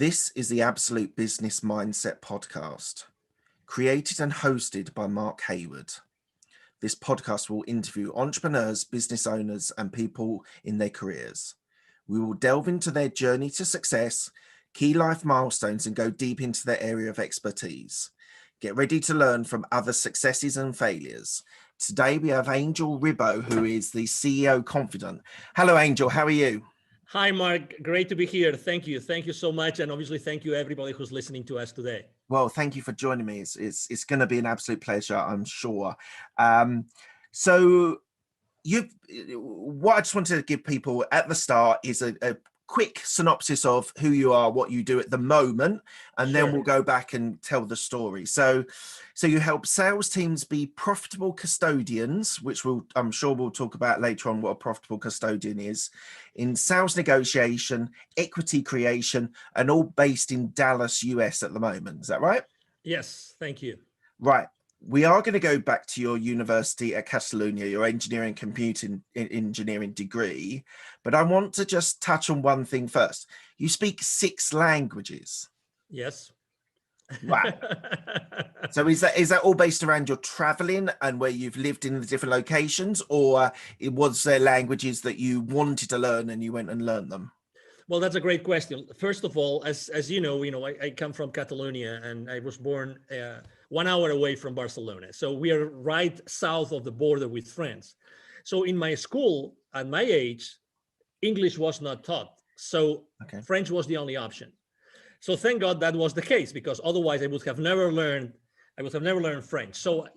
This is the Absolute Business Mindset podcast, created and hosted by Mark Hayward. This podcast will interview entrepreneurs, business owners, and people in their careers. We will delve into their journey to success, key life milestones, and go deep into their area of expertise. Get ready to learn from other successes and failures. Today we have Angel Ribo, who is the CEO Confidant. Hello, Angel. How are you? Hi, Mark. Great to be here. Thank you. Thank you so much. And obviously, thank you everybody who's listening to us today. Well, thank you for joining me. It's going to be an absolute pleasure, I'm sure. What I just wanted to give people at the start is a quick synopsis of who you are, what you do at the moment, and then we'll go back and tell the story. So you help sales teams be profitable custodians, which I'm sure we'll talk about later on what a profitable custodian is, in sales negotiation, equity creation, and all based in Dallas, US at the moment. Is that right? Yes, thank you. Right. We are going to go back to your university at Catalonia, your engineering computing engineering degree, but I want to just touch on one thing first. You speak 6 languages. Yes. Wow. So is that all based around your traveling and where you've lived in the different locations, or was there languages that you wanted to learn and you went and learned them? Well, that's a great question. First of all, as you know, I come from Catalonia and I was born 1 hour away from Barcelona. So we are right south of the border with France. So in my school, at my age, English was not taught. So French was the only option. So thank God that was the case, because otherwise I would have never learned French. So,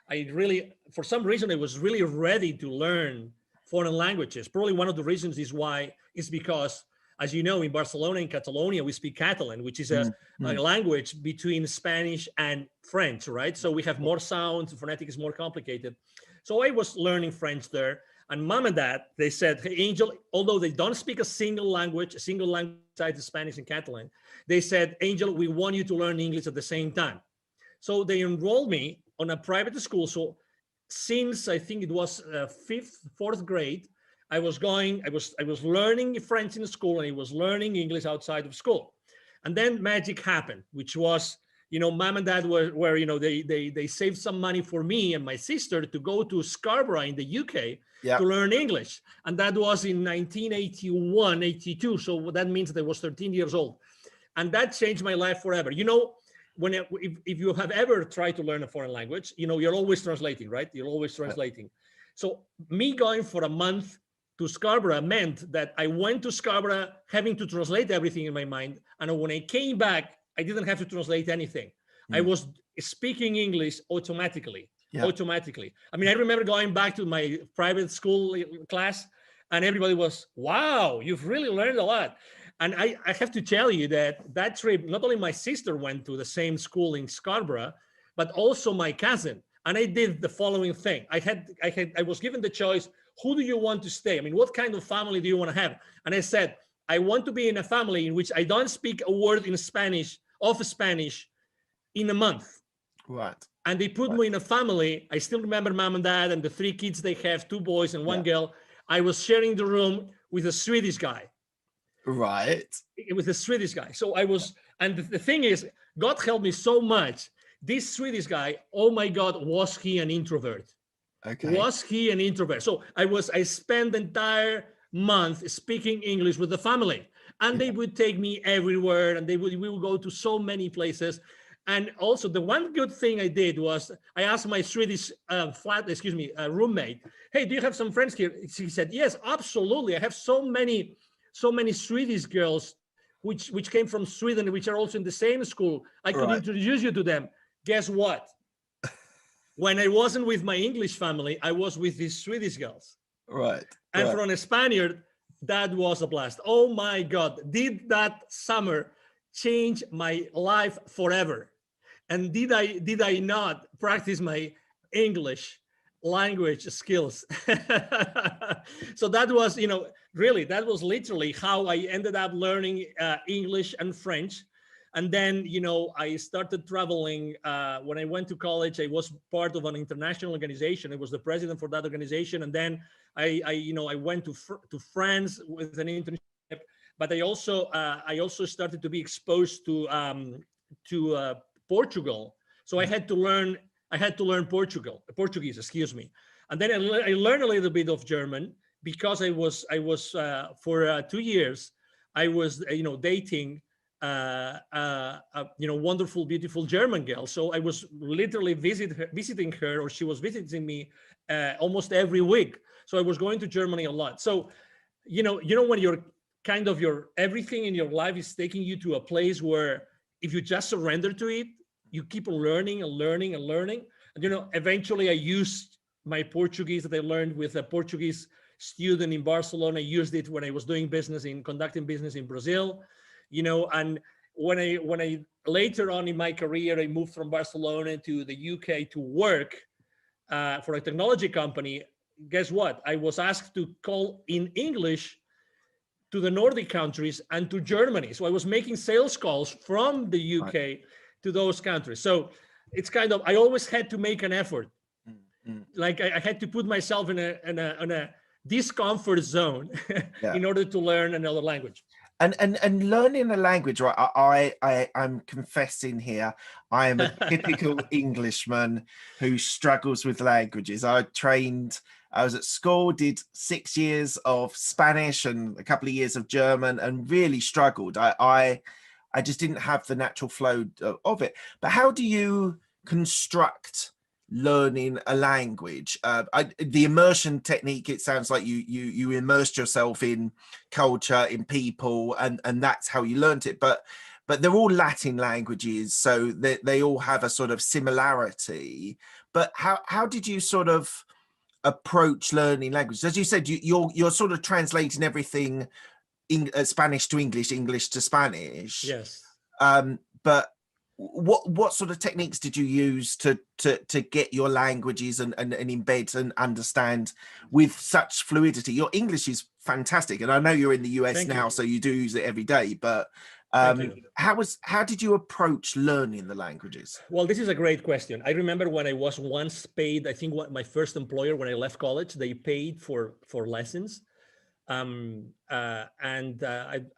I really, for some reason, I was really ready to learn foreign languages. Probably one of the reasons is because, as you know, in Barcelona and Catalonia, we speak Catalan, which is a language between Spanish and French, right? So we have more sounds, the phonetic is more complicated. So I was learning French there. And mom and dad, they said, hey, Angel, although they don't speak a single language besides Spanish and Catalan, they said, Angel, we want you to learn English at the same time. So they enrolled me on a private school. So since I think it was 4th grade, I was learning French in school and I was learning English outside of school. And then magic happened, which was, mom and dad were they saved some money for me and my sister to go to Scarborough in the UK to learn English. And that was in 1981, 82. So that means that I was 13 years old. And that changed my life forever. If you have ever tried to learn a foreign language, you're always translating, right? You're always translating. So me going for a month to Scarborough meant that I went to Scarborough having to translate everything in my mind. And when I came back, I didn't have to translate anything. I was speaking English automatically. Automatically. I mean, I remember going back to my private school class and everybody was, wow, you've really learned a lot. And I have to tell you that trip, not only my sister went to the same school in Scarborough, but also my cousin. And I did the following thing. I was given the choice, who do you want to stay? I mean, what kind of family do you want to have? And I said, I want to be in a family in which I don't speak a word in Spanish in a month. Right. And they put me in a family. I still remember mom and dad and the 3 kids they have, 2 boys and 1 girl. I was sharing the room with a Swedish guy. Right. It was a Swedish guy. So I was, and the thing is, God helped me so much. This Swedish guy, oh my God, was he an introvert? Okay. Was he an introvert? So I spent the entire month speaking English with the family, and they would take me everywhere, and we would go to so many places. And also the one good thing I did was I asked my Swedish roommate, hey, do you have some friends here? She said, yes, absolutely. I have so many Swedish girls which came from Sweden, which are also in the same school. I could introduce you to them. Guess what? When I wasn't with my English family, I was with these Swedish girls. Right. And for a Spaniard, that was a blast. Oh my God, did that summer change my life forever? And did I not practice my English language skills? So that was, really, that was literally how I ended up learning English and French. And then, I started traveling. When I went to college, I was part of an international organization. I was the president for that organization. And then I went to France with an internship. but I also started to be exposed to Portugal. So I had to learn Portuguese, excuse me. And then I learned a little bit of German because I was for 2 years, I was, dating wonderful, beautiful German girl. So I was literally visiting her, or she was visiting me almost every week. So I was going to Germany a lot. So, when you're kind of everything in your life is taking you to a place where if you just surrender to it, you keep learning and learning and learning. And, eventually I used my Portuguese that I learned with a Portuguese student in Barcelona. I used it when I was conducting business in Brazil, and when I later on in my career, I moved from Barcelona to the UK to work for a technology company. Guess what? I was asked to call in English to the Nordic countries and to Germany. So I was making sales calls from the UK to those countries. So it's kind of, I always had to make an effort. Like I had to put myself in a discomfort zone in order to learn another language. And learning a language, right? I'm confessing here, I am a typical Englishman who struggles with languages. I was at school, did 6 years of Spanish and a couple of years of German, and really struggled. I just didn't have the natural flow of it. But how do you construct learning a language? The immersion technique, it sounds like you immersed yourself in culture, in people, and that's how you learned it. But they're all Latin languages, so they all have a sort of similarity. But how did you sort of approach learning languages? As you said, you're sort of translating everything Spanish to English, English to Spanish. Yes. But what sort of techniques did you use to get your languages and embed and understand with such fluidity? Your English is fantastic, and I know you're in the US now, so you do use it every day. But how did you approach learning the languages? Well, this is a great question. I remember when I was once paid, I think my first employer, when I left college, they paid for lessons. I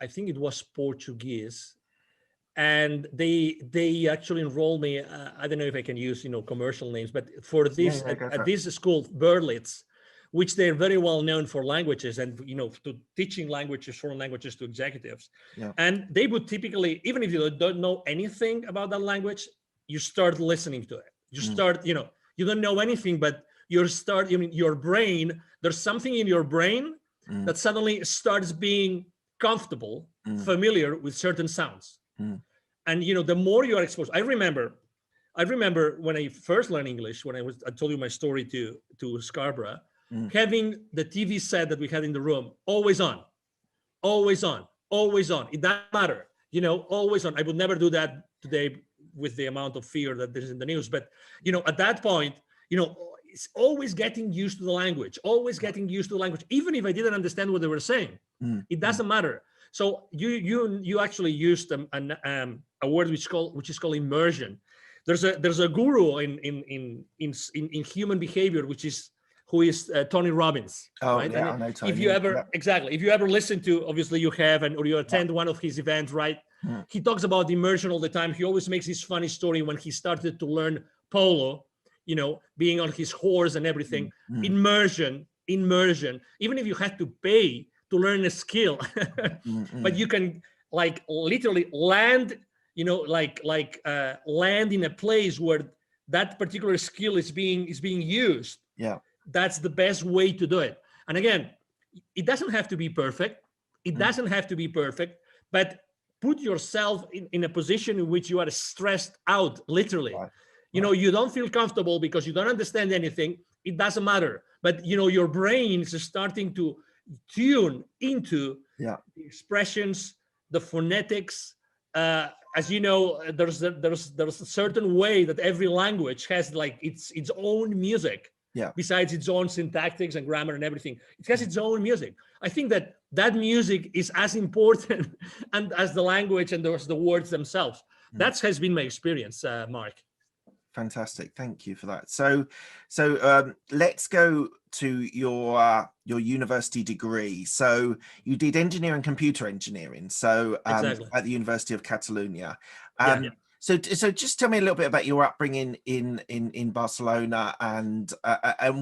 think it was Portuguese. And they actually enrolled me. I don't know if I can use commercial names, but for this at this school, Berlitz, which they're very well known for languages and to teaching languages, foreign languages to executives. Yeah. And they would typically, even if you don't know anything about that language, you start listening to it. You start, you don't know anything, but your brain. There's something in your brain that suddenly starts being comfortable, familiar with certain sounds. And the more you are exposed, I remember when I first learned English, when I told you my story to Scarborough, having the TV set that we had in the room always on. It doesn't matter, always on. I would never do that today with the amount of fear that there's in the news. But at that point, it's always getting used to the language, even if I didn't understand what they were saying. It doesn't matter. So you actually used a word which is called immersion. There's a guru in human behavior, who is Tony Robbins. Oh, right? Yeah, I know Tony. If you ever listen to, obviously you have, or you attend one of his events, right? He talks about immersion all the time. He always makes this funny story when he started to learn polo, being on his horse and everything. Immersion. Even if you had to pay to learn a skill, but you can literally land, land in a place where that particular skill is being used. Yeah, that's the best way to do it. And again, it doesn't have to be perfect. But put yourself in a position in which you are stressed out, literally. Right. You don't feel comfortable because you don't understand anything. It doesn't matter. But your brain is starting to tune into the expressions, the phonetics. As you know, there's a certain way that every language has its own music. Yeah. Besides its own syntactics and grammar and everything, it has its own music. I think that music is as important and as the language and the words themselves. That has been my experience, Mark. Fantastic. Thank you for that. So let's go to your university degree. So you did engineering, computer engineering. So Exactly. at the University of Catalonia. Yeah, yeah. So just tell me a little bit about your upbringing in Barcelona and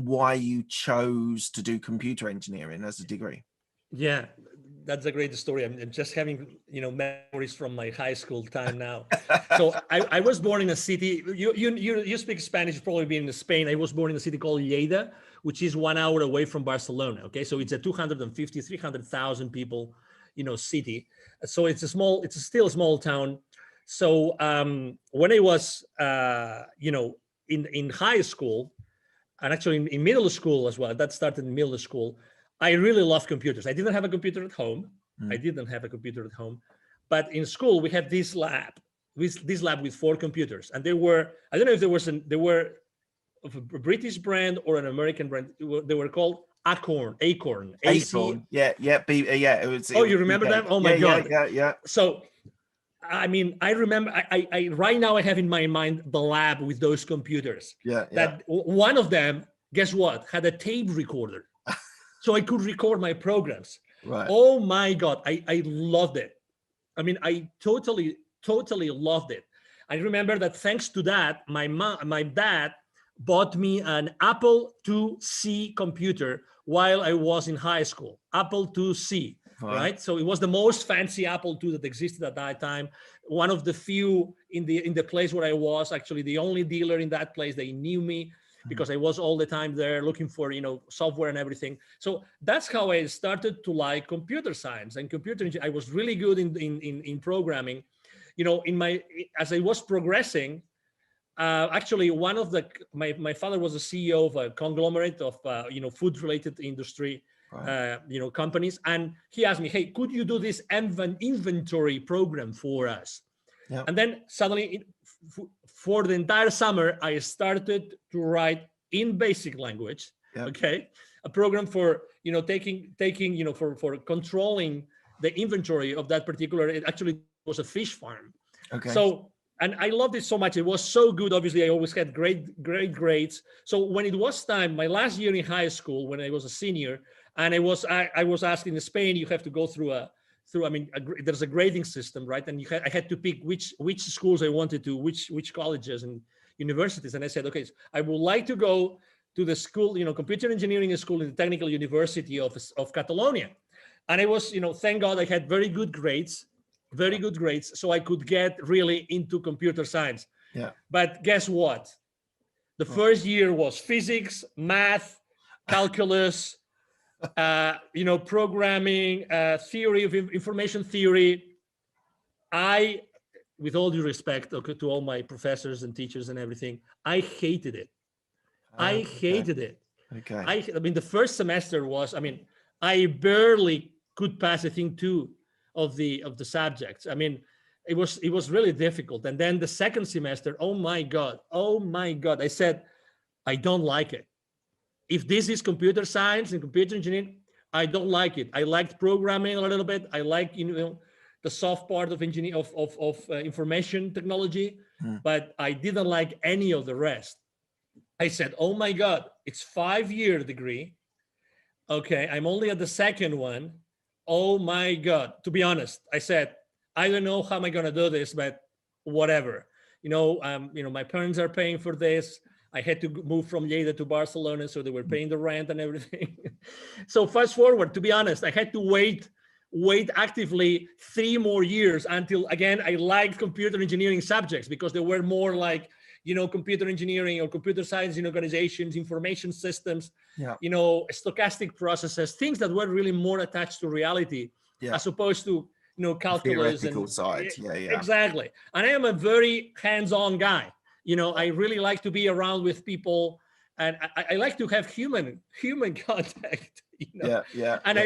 why you chose to do computer engineering as a degree. Yeah, that's a great story. I'm just having, memories from my high school time now. So I was born in a city. You speak Spanish, you've probably been in Spain. I was born in a city called Lleida, which is 1 hour away from Barcelona. Okay, so it's a 250, 300,000 people, city. So it's still a small town. So when I was, in high school, and actually in middle school as well, that started in middle school, I really loved computers. I didn't have a computer at home. But in school we had this lab with 4 computers, and I don't know if they were of a British brand or an American brand. They were called Acorn. Acorn. Yeah. It was. Oh, you remember them? Oh my God. Yeah. So I mean, I remember. I right now I have in my mind the lab with those computers. Yeah. That one of them, guess what, had a tape recorder, so I could record my programs. Right. Oh my God, I loved it. I mean, I totally loved it. I remember that thanks to that, my dad bought me an Apple IIc computer while I was in high school. Apple IIc. Right. So it was the most fancy Apple II that existed at that time. One of the few in the place where I was, actually the only dealer in that place. They knew me because I was all the time there looking for, software and everything. So that's how I started to like computer science and computer engineering. I was really good in programming. As I was progressing, actually one of my father was a CEO of a conglomerate of food related industry. Right. Companies, and he asked me, hey, could you do this inventory program for us? Yeah. And then suddenly for the entire summer I started to write in basic language. Yeah. Okay, a program for taking for controlling the inventory of that particular, it actually was a fish farm. Okay. So, and I loved it so much. It was so good. Obviously, I always had great grades. So when it was time, my last year in high school, when I was a senior, and I was asked in Spain, you have to go through there's a grading system, right? And I had to pick which schools I wanted to, which colleges and universities. And I said, okay, so I would like to go to the school, computer engineering school in the Technical University of Catalonia. And I was, thank God I had very good grades, so I could get really into computer science. Yeah. But guess what? The first year was physics, math, calculus, programming, theory of information theory. I, with all due respect to all my professors and teachers and everything, I hated it. I hated it. Okay. I mean, the first semester was, I barely could pass, I think, 2 of the subjects. I mean, it was really difficult. And then the second semester, oh my God, I said, I don't like it. If this is computer science and computer engineering, I don't like it. I liked programming a little bit. I like the soft part of engineering of information technology, but I didn't like any of the rest. I said, oh my God, it's 5-year degree. Okay, I'm only at the second one. Oh my God. To be honest, I said, I don't know how am I gonna do this, but whatever. My parents are paying for this. I had to move from Lleida to Barcelona, so they were paying the rent and everything. So fast forward, to be honest, I had to wait actively 3 more years until, again, I liked computer engineering subjects because they were more like, computer engineering or computer science in organizations, information systems, stochastic processes, things that were really more attached to reality, as opposed to, calculus and side. Exactly. And I am a very hands-on guy. I really like to be around with people, and I like to have human contact. And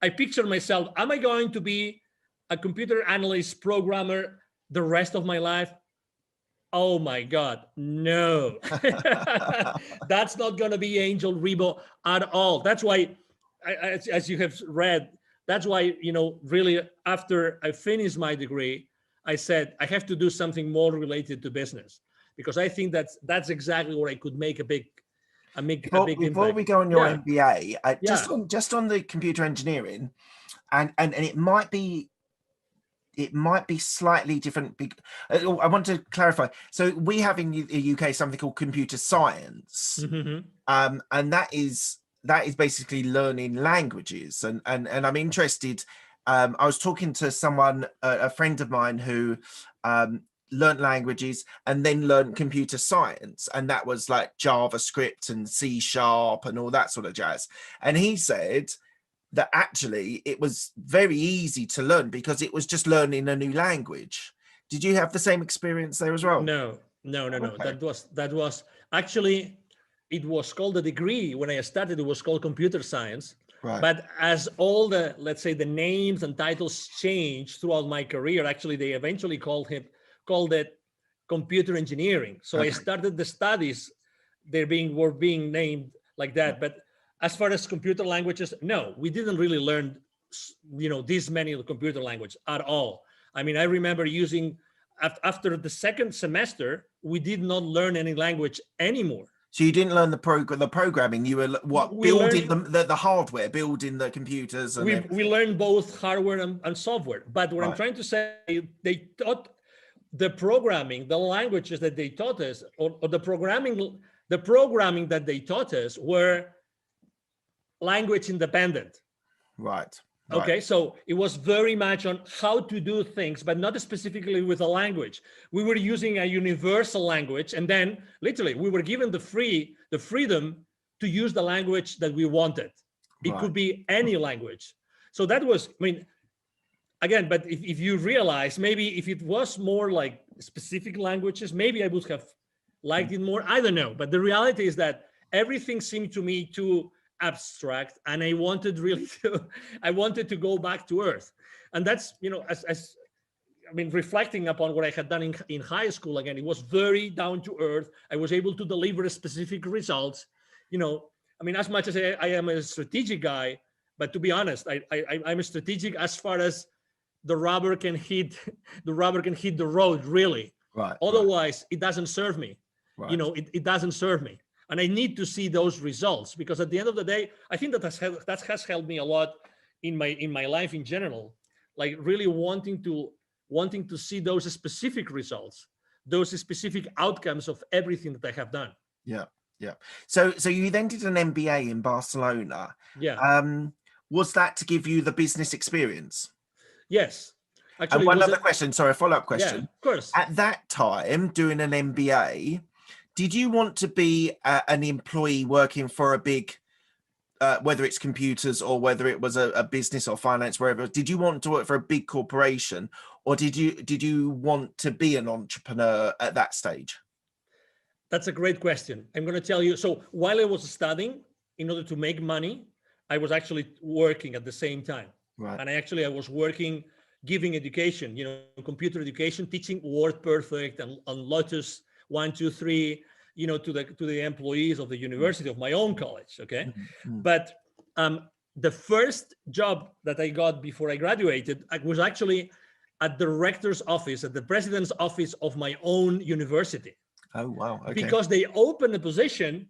I picture myself, am I going to be a computer analyst programmer the rest of my life? Oh my God, no. That's not going to be Angel Ribo at all. That's why, as you have read, that's why, really after I finished my degree, I said, I have to do something more related to business. because I think that's exactly where I could make a big Before impact. we go on your MBA, Yeah. just on the computer engineering, and it might be slightly different. I want to clarify. So we have in the UK something called computer science, and that is basically learning languages. And I'm interested. I was talking to someone, a friend of mine, who learned languages and then learned computer science, and that was like JavaScript and C# and all that sort of jazz. And he said that actually it was very easy to learn because it was just learning a new language. Did you have the same experience there as well? No. Okay. That was actually, it was called a degree when I started. It was called computer science. Right. But as all the, let's say, the names and titles changed throughout my career, actually they eventually called it computer engineering. So I started the studies, were being named like that. But as far as computer languages, no, we didn't really learn, this many computer language at all. I mean, I remember using, after the second semester, we did not learn any language anymore. So you didn't learn the programming. You were building the hardware, building the computers. And we learned both hardware and software. But what I'm trying to say, they taught the programming, the languages that they taught us, or the programming that they taught us were language independent. Right. Okay, so it was very much on how to do things, but not specifically with a language. We were using a universal language, and then literally we were given the freedom to use the language that we wanted. It could be any language. So that was, I mean, again, but if you realize, maybe if it was more like specific languages, maybe I would have liked it more. I don't know. But the reality is that everything seemed to me too abstract, and I wanted to go back to earth. And that's, as I mean, reflecting upon what I had done in high school, again, it was very down to earth. I was able to deliver specific results. I mean, as much as I am a strategic guy, but to be honest, I'm a strategic as far as the rubber can hit the road, really. Right. Otherwise, it doesn't serve me. Right. It doesn't serve me. And I need to see those results, because at the end of the day, I think that has helped me a lot in my life in general, like really wanting to see those specific results, those specific outcomes of everything that I have done. Yeah. So you then did an MBA in Barcelona. Yeah. Was that to give you the business experience? Yes. Actually, and one other question, sorry, a follow-up question. Yeah, of course. At that time, doing an MBA, did you want to be an employee working for a big, whether it's computers or whether it was a business or finance, wherever? Did you want to work for a big corporation, or did you want to be an entrepreneur at that stage? That's a great question. I'm going to tell you. So while I was studying, in order to make money, I was actually working at the same time. Right. And I was working, giving education, computer education, teaching WordPerfect and Lotus 1, 2, 3, to the employees of the university of my own college. Okay. Mm-hmm. But the first job that I got before I graduated, I was actually at the rector's office, at the president's office of my own university. Oh, wow. Okay. Because they opened a position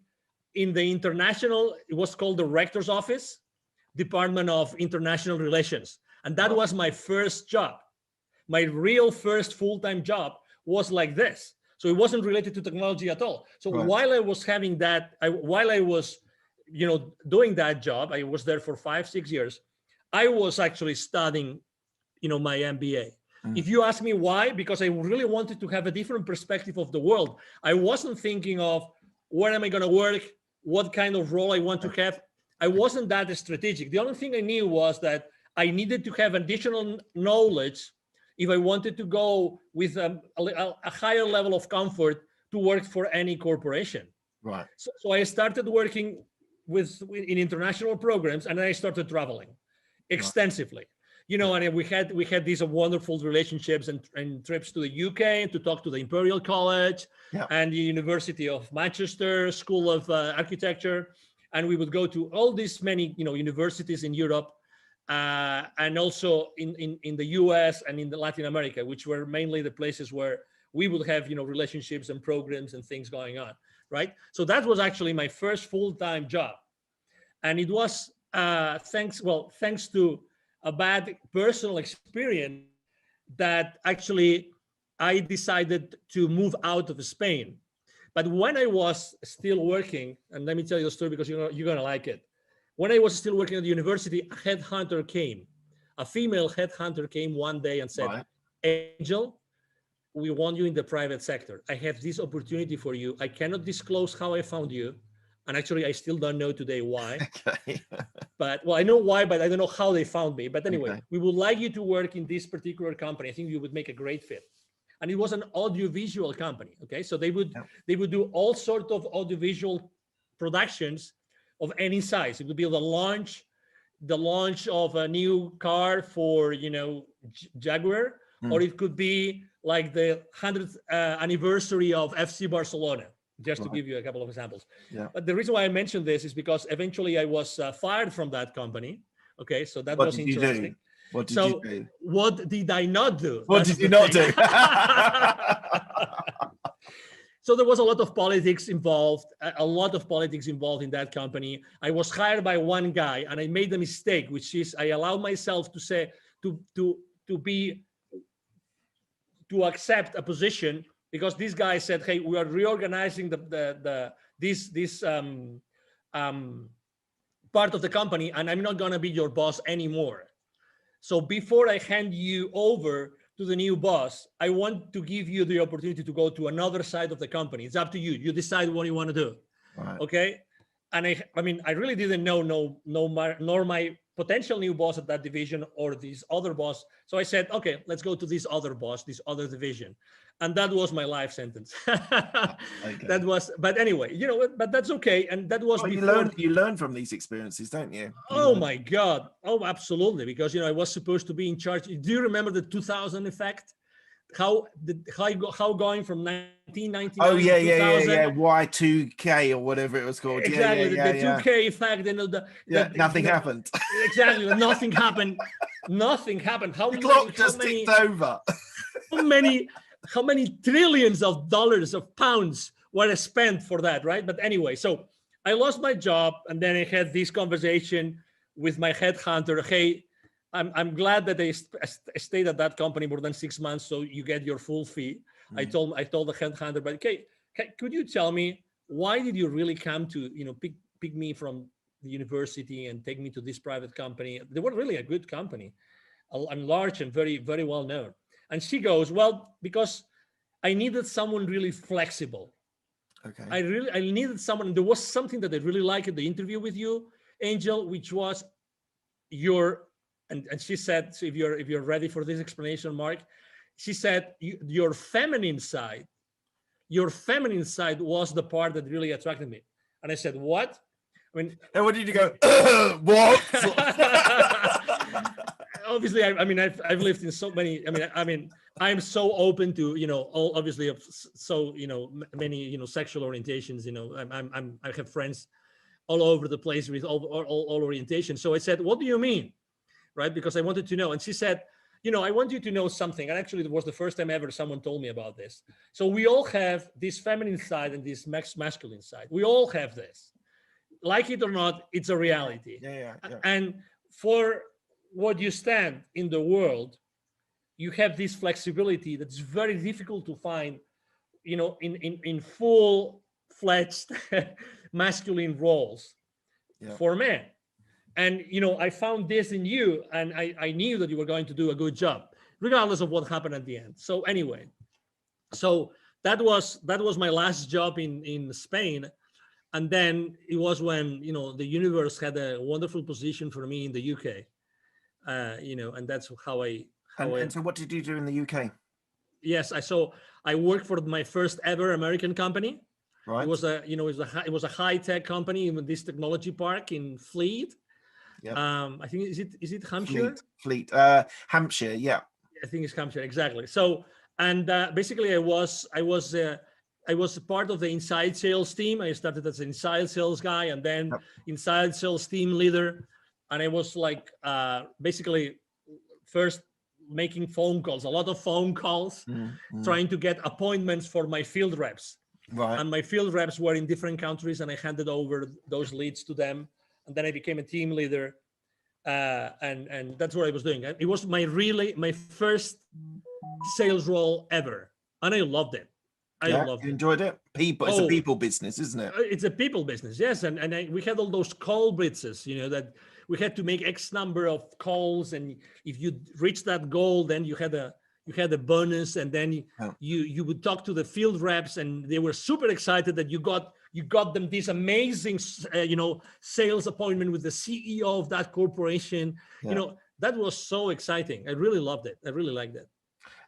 in the international, it was called the rector's office, Department of International Relations. And that was my first job. My real first full-time job was like this. So it wasn't related to technology at all. So while I was having that, while I was, doing that job, I was there for 5-6 years. I was actually studying, my MBA. If you ask me why, because I really wanted to have a different perspective of the world. I wasn't thinking of where am I going to work, what kind of role I want to have. I wasn't that strategic. The only thing I knew was that I needed to have additional knowledge if I wanted to go with a higher level of comfort to work for any corporation. Right. So I started working in international programs, and then I started traveling extensively. And we had these wonderful relationships and trips to the UK to talk to the Imperial College and the University of Manchester School of Architecture. And we would go to all these many, universities in Europe, and also in the US and in Latin America, which were mainly the places where we would have, relationships and programs and things going on, right? So that was actually my first full-time job. And it was thanks to a bad personal experience that actually I decided to move out of Spain. But when I was still working, and let me tell you the story because you're going to like it. When I was still working at the university, a female headhunter came one day and said, Right. Angel, we want you in the private sector. I have this opportunity for you. I cannot disclose how I found you. And actually, I still don't know today why. Okay. But, well, I know why, but I don't know how they found me. But anyway, Okay. we would like you to work in this particular company. I think you would make a great fit. And it was an audiovisual company. Okay, so they would do all sorts of audiovisual productions of any size. It would be the launch of a new car for Jaguar, or it could be like the 100th anniversary of FC Barcelona, just to give you a couple of examples. Yeah. But the reason why I mentioned this is because eventually I was fired from that company. Okay, so that was interesting. What did you do? What did I not do? What did you not do? So there was a lot of politics involved in that company. I was hired by one guy, and I made a mistake, which is I allowed myself to say to accept a position because this guy said, "Hey, we are reorganizing this part of the company, and I'm not gonna be your boss anymore. So before I hand you over to the new boss, I want to give you the opportunity to go to another side of the company. It's up to you. You decide what you want to do." Right. Okay. And I really didn't know nor my potential new boss at that division or this other boss. So I said, okay, let's go to this other boss, this other division. And that was my life sentence. Okay. That was, but anyway, but that's okay. And that was before. You learn from these experiences, don't you? My God. Oh, absolutely. Because, I was supposed to be in charge. Do you remember the 2000 effect? How going from 1999 to 2000? Yeah. Y2K or whatever it was called. Exactly. The 2K effect. Nothing happened. Exactly. Nothing happened. Nothing happened. The clock just ticked over. How many trillions of dollars, of pounds were spent for that, right? But anyway, so I lost my job, and then I had this conversation with my headhunter. Hey, I'm glad that they stayed at that company more than 6 months, so you get your full fee. I told the headhunter, but okay, could you tell me why did you really come to pick me from the university and take me to this private company? They were really a good company, and large and very, very well known. And she goes, well, because I needed someone really flexible. Okay. I needed someone. There was something that I really liked at the interview with you, Angel, which was and she said, so if you're ready for this explanation, Mark, she said your feminine side was the part that really attracted me. And I said, what? And what did you go? What? Obviously, I've lived in so many. I'm so open to all obviously so many sexual orientations. I have friends all over the place with all orientations. So I said, what do you mean, right? Because I wanted to know. And she said, I want you to know something. And actually, it was the first time ever someone told me about this. So we all have this feminine side and this masculine side. We all have this. Like it or not, it's a reality. Yeah. And for what you stand in the world, you have this flexibility that's very difficult to find, in full-fledged masculine roles for men. And, I found this in you, and I knew that you were going to do a good job, regardless of what happened at the end. So anyway, that was my last job in Spain. And then it was when, the universe had a wonderful position for me in the UK. And that's how I. And so what did you do in the UK? Yes, I worked for my first ever American company. Right. It was a high tech company in this technology park in Fleet. Yeah. I think is it Hampshire? Fleet. Hampshire. Yeah. I think it's Hampshire, exactly. So, and basically, I was part of the inside sales team. I started as an inside sales guy, and then inside sales team leader. And I was like, basically, first making phone calls, a lot of phone calls, trying to get appointments for my field reps. Right. And my field reps were in different countries, and I handed over those leads to them. And then I became a team leader. And that's what I was doing. It was my first sales role ever. And I loved it. I loved you it. enjoyed it? It's a people business, isn't it? It's a people business, yes. And we had all those call blitzes, that we had to make X number of calls, and if you reach that goal, then you had a bonus, and then you would talk to the field reps, and they were super excited that you got them this amazing sales appointment with the CEO of that corporation. That was so exciting. I really loved it. I really liked it.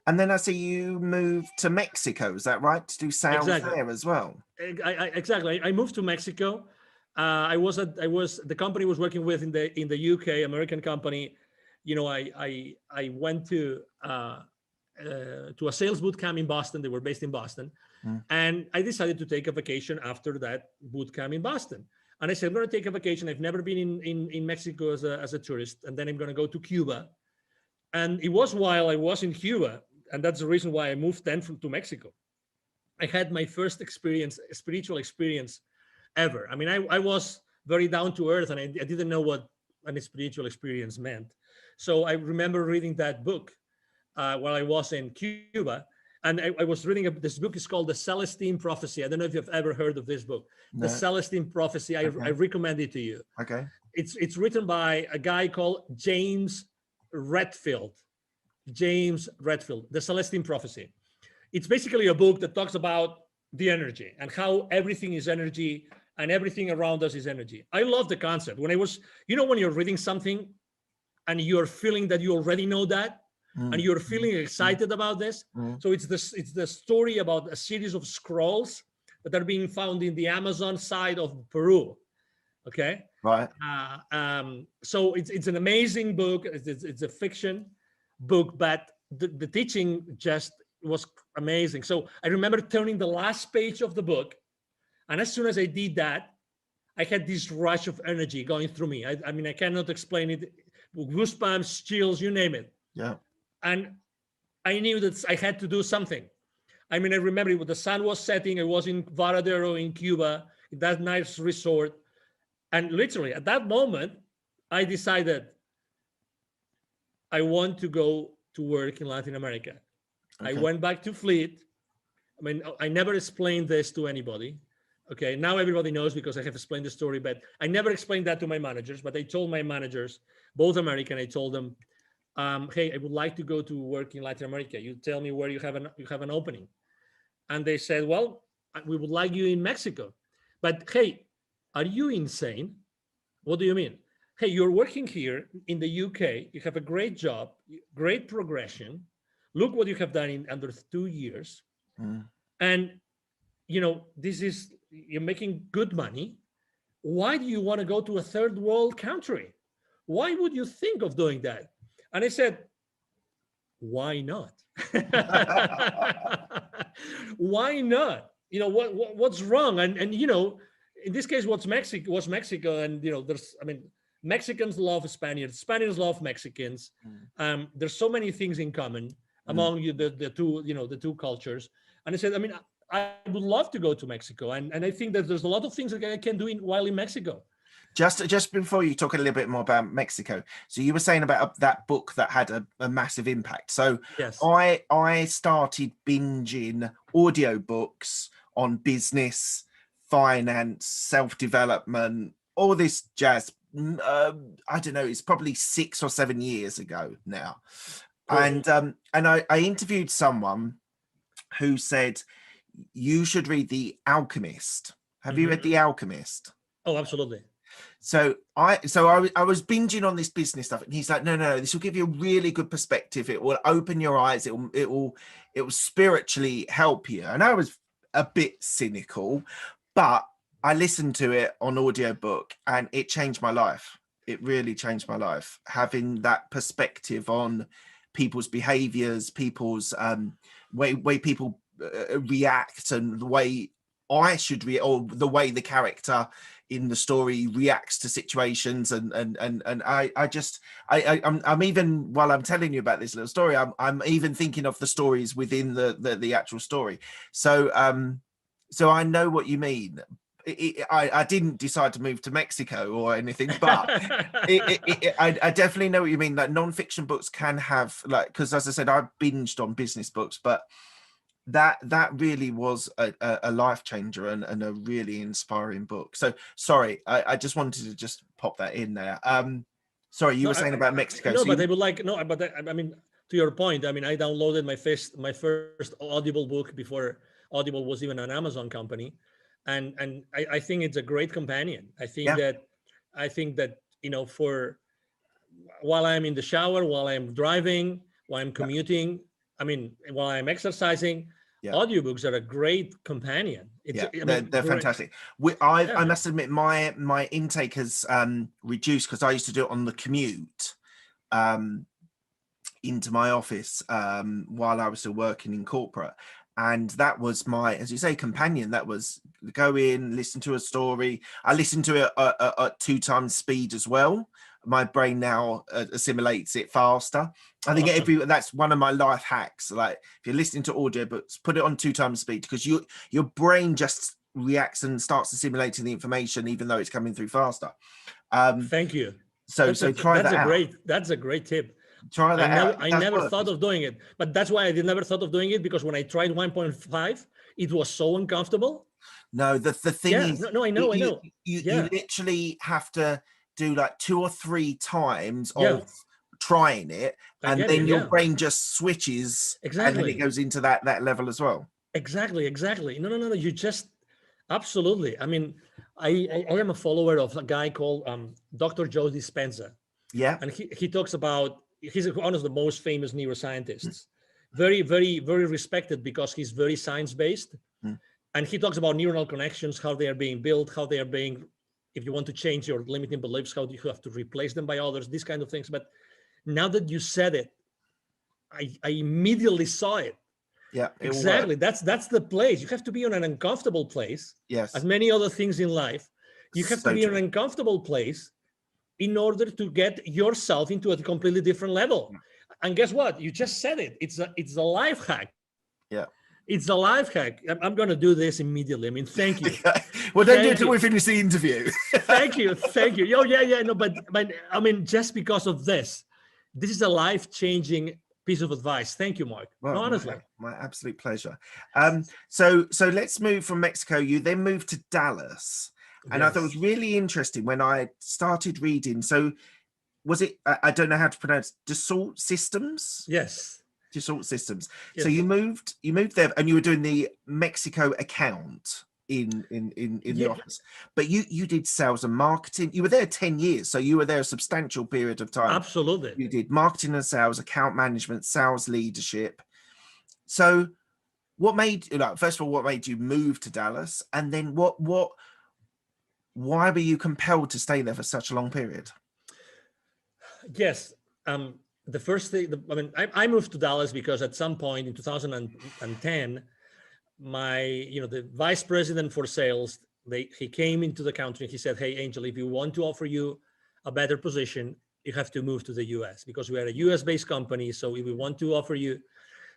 And then I see you moved to Mexico. Is that right? To do sales there as well? Exactly. I moved to Mexico. The company I was working with in the UK, American company. I went to a sales boot camp in Boston. They were based in Boston. And I decided to take a vacation after that boot camp in Boston. And I said, I'm going to take a vacation. I've never been in Mexico as a tourist. And then I'm going to go to Cuba. And it was while I was in Cuba, and that's the reason why I moved then to Mexico. I had my first spiritual experience ever. I mean, I was very down to earth, and I didn't know what a spiritual experience meant. So I remember reading that book while I was in Cuba. And I was reading this book. Is called The Celestine Prophecy. I don't know if you've ever heard of this book. No. The Celestine Prophecy. I recommend it to you. Okay. It's written by a guy called James Redfield. The Celestine Prophecy. It's basically a book that talks about the energy and how everything is energy and everything around us is energy. I love the concept. When when you're reading something and you're feeling that you already know that, and you're feeling excited about this. So it's the story about a series of scrolls that are being found in the Amazon side of Peru. Okay. Right. So it's an amazing book. It's a fiction book, but the teaching just was amazing. So I remember turning the last page of the book, and as soon as I did that, I had this rush of energy going through me. I mean, I cannot explain it. Goosebumps, chills, you name it. Yeah. And I knew that I had to do something. I mean, I remember when the sun was setting. I was in Varadero in Cuba, that nice resort. And literally at that moment, I decided I want to go to work in Latin America. Okay. I went back to Fleet. I mean, I never explained this to anybody. Okay, now everybody knows because I have explained the story, but I never explained that to my managers. But I told my managers, both American, I told them, hey, I would like to go to work in Latin America. You tell me where you have an opening. And they said, well, we would like you in Mexico. But hey, are you insane? What do you mean? Hey, you're working here in the UK. You have a great job, great progression. Look what you have done in under 2 years. And, you're making good money. Why do you want to go to a third world country? Why would you think of doing that? And I said, why not? Why not? What's wrong? And in this case, was Mexico. And, Mexicans love Spaniards. Spaniards love Mexicans. There's so many things in common among the two cultures. And I said, I would love to go to Mexico. And I think that there's a lot of things that I can do while in Mexico. Just before you talk a little bit more about Mexico, so you were saying about that book that had a massive impact. So yes. I started binging audiobooks on business, finance, self-development, all this jazz. I don't know, it's probably 6 or 7 years ago now. Cool. And I interviewed someone who said you should read The Alchemist. Have you read The Alchemist? Oh, absolutely. So I was binging on this business stuff, and he's like, no, this will give you a really good perspective. It will open your eyes. It will spiritually help you. And I was a bit cynical, but I listened to it on audiobook, and it changed my life. It really changed my life, having that perspective on people's behaviors, people's way people react, and the way I should react, or the way the character in the story reacts to situations, and I'm even, while I'm telling you about this little story, I'm even thinking of the stories within the actual story. So so I know what you mean. I didn't decide to move to Mexico or anything, but I definitely know what you mean. Like non-fiction books can have, like, because as I said, I binged on business books, but that really was a life changer and a really inspiring book. So sorry, I just wanted to just pop that in there. Sorry, you were saying about Mexico. No, so but I would like, no, but I mean, to your point, I mean, I downloaded my first Audible book before Audible was even an Amazon company, and I think it's a great companion. I think that for while I'm in the shower, while I'm driving, while I'm commuting, I mean, while I'm exercising, audiobooks are a great companion. They're fantastic. I must admit, my intake has reduced, because I used to do it on the commute into my office while I was still working in corporate, and that was my, as you say, companion. That was go in, listen to a story. I listened to it at 2 times speed as well. My brain now assimilates it faster. I think that's one of my life hacks. Like, if you're listening to audiobooks, put it on 2 times speed, because your brain just reacts and starts assimilating the information even though it's coming through faster. Thank you. So try that out. That's a great tip. Try that out. I never thought of doing it, but that's why I never thought of doing it, because when I tried 1.5, it was so uncomfortable. No, the thing is, no, I know. You literally have to do like 2 or 3 times of trying it, and then your brain just switches, and then it goes into that level as well. Exactly. No, you just, absolutely. I mean, I am a follower of a guy called Dr. Joe Dispenza. And he talks about, he's one of the most famous neuroscientists, very, very, very respected, because he's very science-based. And he talks about neuronal connections, how they are being built, how they are being, if you want to change your limiting beliefs, how do you have to replace them by others, these kind of things. But now that you said it, I immediately saw it. Exactly. That's the place. You have to be on an uncomfortable place. As many other things in life, you have to be in an uncomfortable place in order to get yourself into a completely different level. And guess what? You just said it. It's a life hack. It's a life hack. I'm going to do this immediately. I mean, thank you. Well, don't do it until we finish the interview. Thank you. Oh, yeah. No, but I mean, just because of this is a life-changing piece of advice. Thank you, Mark. Well, no, honestly. My absolute pleasure. So let's move from Mexico. You then moved to Dallas. And I thought it was really interesting when I started reading. So was it, I don't know how to pronounce, Dassault Systems? Yes. Dassault Systems. Yes. So you moved there, and you were doing the Mexico account in the office. But you did sales and marketing. You were there 10 years. So you were there a substantial period of time. Absolutely. You did marketing and sales, account management, sales leadership. So what made, first of all, what made you move to Dallas? And then why were you compelled to stay there for such a long period? Yes. The first thing, I moved to Dallas because at some point in 2010, the vice president for sales, he came into the country and he said, "Hey, Angel, if you want to offer you a better position, you have to move to the US, because we are a US-based company. So if we want to offer you,"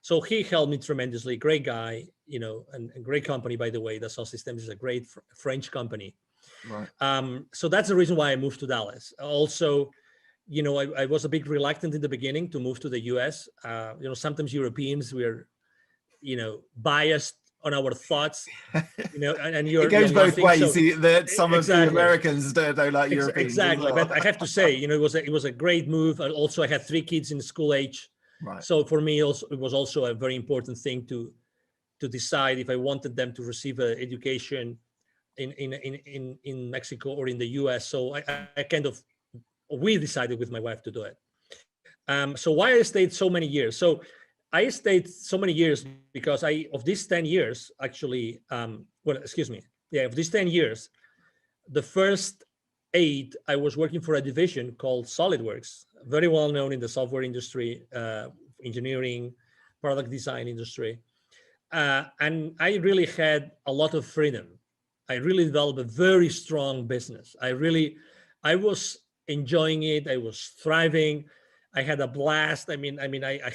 so he helped me tremendously. Great guy, and great company, by the way. Dassault Systems is a great French company. Right. So that's the reason why I moved to Dallas. Also, I was a bit reluctant in the beginning to move to the US. Sometimes Europeans, we're, biased on our thoughts, and it goes both ways. So, some of the Americans don't like Europeans. Exactly. Well. But I have to say, it was a great move. Also, I had 3 kids in school age. Right. So for me, also, it was also a very important thing to decide if I wanted them to receive an education in Mexico or in the US. So we decided with my wife to do it. So why I stayed so many years? So I stayed so many years because of these 10 years, actually, of these 10 years, the first 8, I was working for a division called SolidWorks, very well known in the software industry, engineering, product design industry. And I really had a lot of freedom. I really developed a very strong business. I was enjoying it. I was thriving. I had a blast. I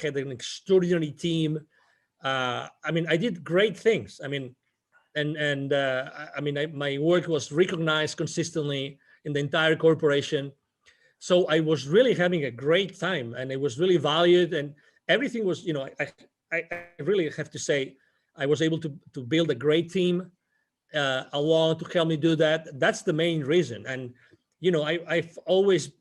had an extraordinary team. I did great things. My work was recognized consistently in the entire corporation. So I was really having a great time, and it was really valued, and everything was, I really have to say, I was able to build a great team along to help me do that. That's the main reason. And, I've always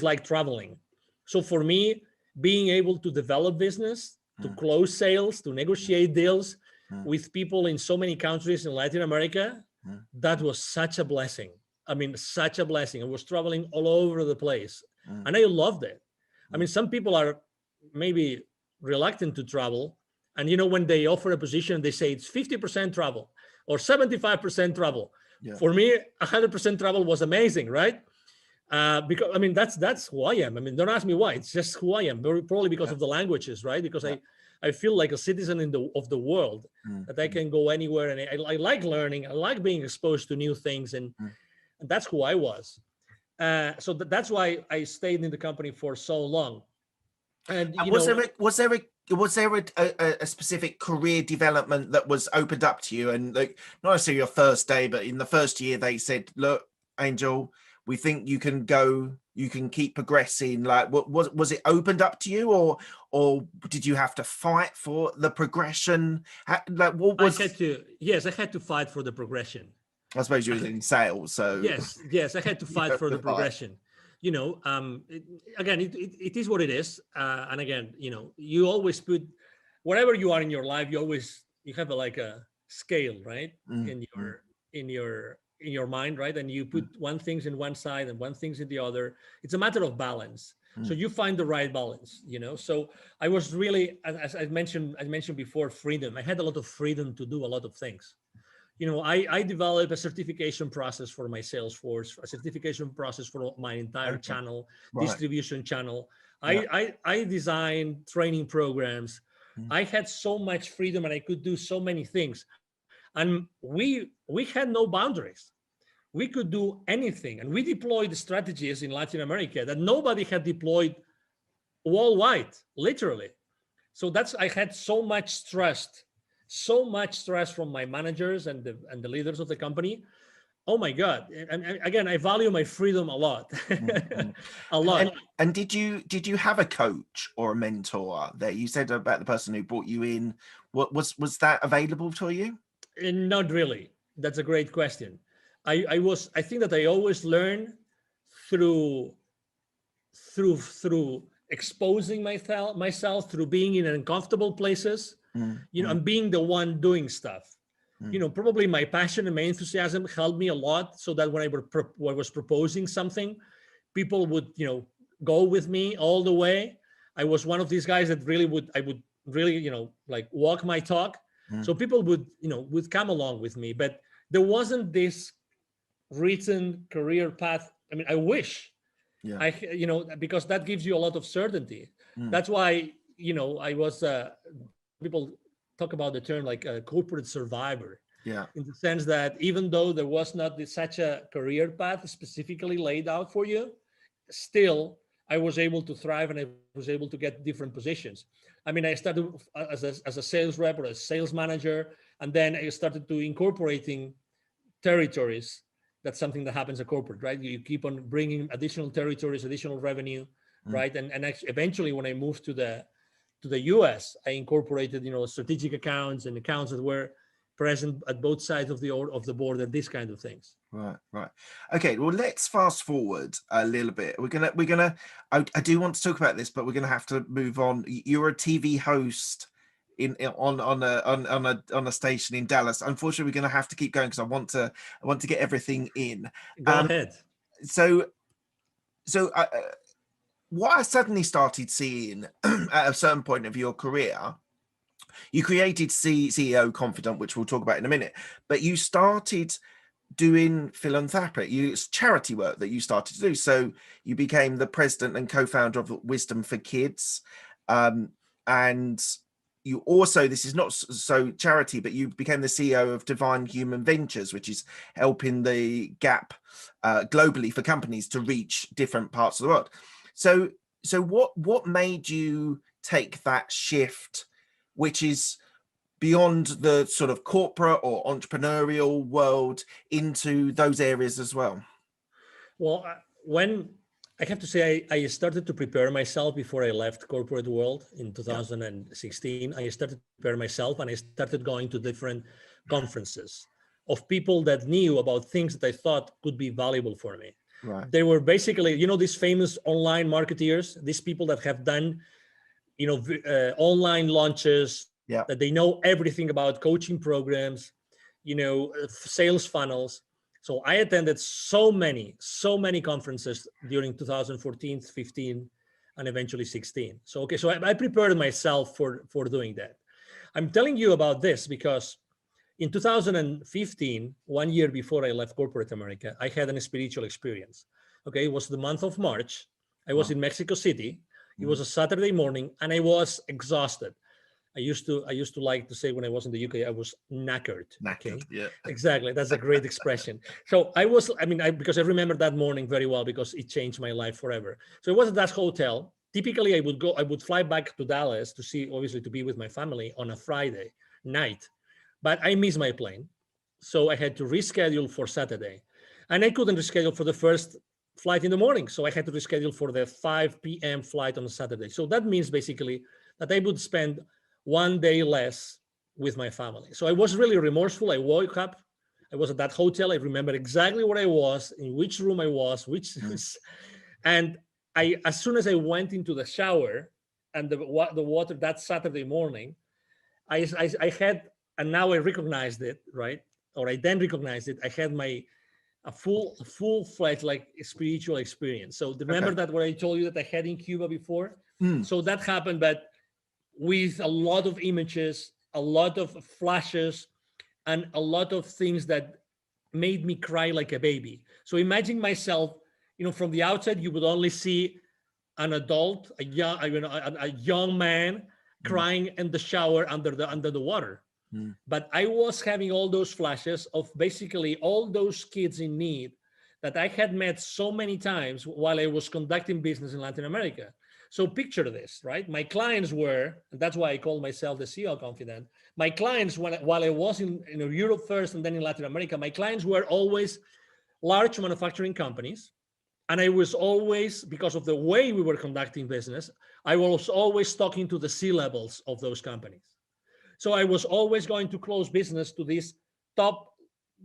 liked traveling. So for me, being able to develop business, to close sales, to negotiate deals with people in so many countries in Latin America, that was such a blessing. Such a blessing. I was traveling all over the place, and I loved it. Some people are maybe reluctant to travel, and when they offer a position, they say it's 50% travel or 75% travel. Yeah. For me, 100% travel was amazing, right? Because that's who I am. Don't ask me why. It's just who I am. Probably because of the languages, right? Because I feel like a citizen of the world, that I can go anywhere, and I like learning. I like being exposed to new things, and that's who I was. So that's why I stayed in the company for so long. And was there a specific career development that was opened up to you? And like, not necessarily your first day, but in the first year, they said, "Look, Angel, we think you can keep progressing." Like, what was it opened up to you, or did you have to fight for the progression? Like, what was? I had to fight for the progression. I suppose you were in sales, so yes, I had to fight for the progression. Again, it is what it is, and again, you always put, wherever you are in your life, you have a scale, right? In your mind, right? And you put one things in one side and one things in the other. It's a matter of balance. So you find the right balance, So I was really, as I mentioned before, freedom. I had a lot of freedom to do a lot of things. I developed a certification process for my sales force, a certification process for my entire channel, distribution channel. I designed training programs. I had so much freedom, and I could do so many things. And we had no boundaries. We could do anything. And we deployed strategies in Latin America that nobody had deployed worldwide, literally. So I had so much trust from my managers and the leaders of the company. Oh my God. And again, I value my freedom a lot. A lot. And did you have a coach or a mentor there? You said about the person who brought you in. What was that available to you? Not really. That's a great question. I think that I always learn through exposing myself, through being in uncomfortable places, and being the one doing stuff. Probably my passion and my enthusiasm helped me a lot, so that when I was proposing something, people would, go with me all the way. I was one of these guys that I would really, walk my talk. So people would come along with me, but there wasn't this written career path. I wish, because that gives you a lot of certainty. That's why, I was, people talk about the term like a corporate survivor. Yeah. In the sense that even though there was not such a career path specifically laid out for you, still I was able to thrive, and I was able to get different positions. I started as a sales rep or a sales manager, and then I started to incorporating territories. That's something that happens at corporate, right? You keep on bringing additional territories, additional revenue, right? And eventually, when I moved to the US, I incorporated, strategic accounts and accounts that were present at both sides of the board, and these kind of things. Right. Okay. Well, let's fast forward a little bit. I do want to talk about this, but we're gonna have to move on. You're a TV host on a station in Dallas. Unfortunately, we're going to have to keep going because I want to get everything in. Go ahead. So what I suddenly started seeing at a certain point of your career, you created CEO Confidant, which we'll talk about in a minute, but you started doing philanthropic, it's charity work that you started to do. So you became the president and co-founder of Wisdom for Kids, and you also, this is not so charity, but you became the CEO of Divine Human Ventures, which is helping the gap globally for companies to reach different parts of the world. So what made you take that shift, which is beyond the sort of corporate or entrepreneurial world, into those areas as well? Well, when I have to say, I started to prepare myself before I left corporate world in 2016. I started to prepare myself, and I started going to different conferences of people that knew about things that I thought could be valuable for me. Right. They were basically, these famous online marketeers, these people that have done, online launches, Yeah. that they know everything about coaching programs, sales funnels. So I attended so many conferences during 2014, 15, and eventually 16. So, so I prepared myself for doing that. I'm telling you about this because in 2015, 1 year before I left corporate America, I had a spiritual experience. Okay, it was the month of March. I was in Mexico City. It was a Saturday morning, and I was exhausted. I used to like to say when I was in the UK, I was knackered. Okay, Yeah. exactly. That's a great expression. So because I remember that morning very well because it changed my life forever. So it was at that hotel. Typically, I would fly back to Dallas to be with my family on a Friday night, but I missed my plane. So I had to reschedule for Saturday, and I couldn't reschedule for the first flight in the morning. So I had to reschedule for the 5 p.m. flight on Saturday. So that means basically that I would spend 1 day less with my family. So I was really remorseful. I woke up. I was at that hotel. I remember exactly where I was, in which room I was, and as soon as I went into the shower and the water that Saturday morning, I had, and now I recognized it, right? Or I then recognized it. I had a full-fledged like spiritual experience. So remember that what I told you that I had in Cuba before? So that happened, but with a lot of images, a lot of flashes, and a lot of things that made me cry like a baby. So imagine myself, from the outside, you would only see an adult, a young man crying in the shower under the water. But I was having all those flashes of basically all those kids in need that I had met so many times while I was conducting business in Latin America. So picture this, right? My clients were, and that's why I call myself the CEO Confidant. My clients, while I was in Europe first and then in Latin America, my clients were always large manufacturing companies. And I was always, because of the way we were conducting business, I was always talking to the C-levels of those companies. So I was always going to close business to these top,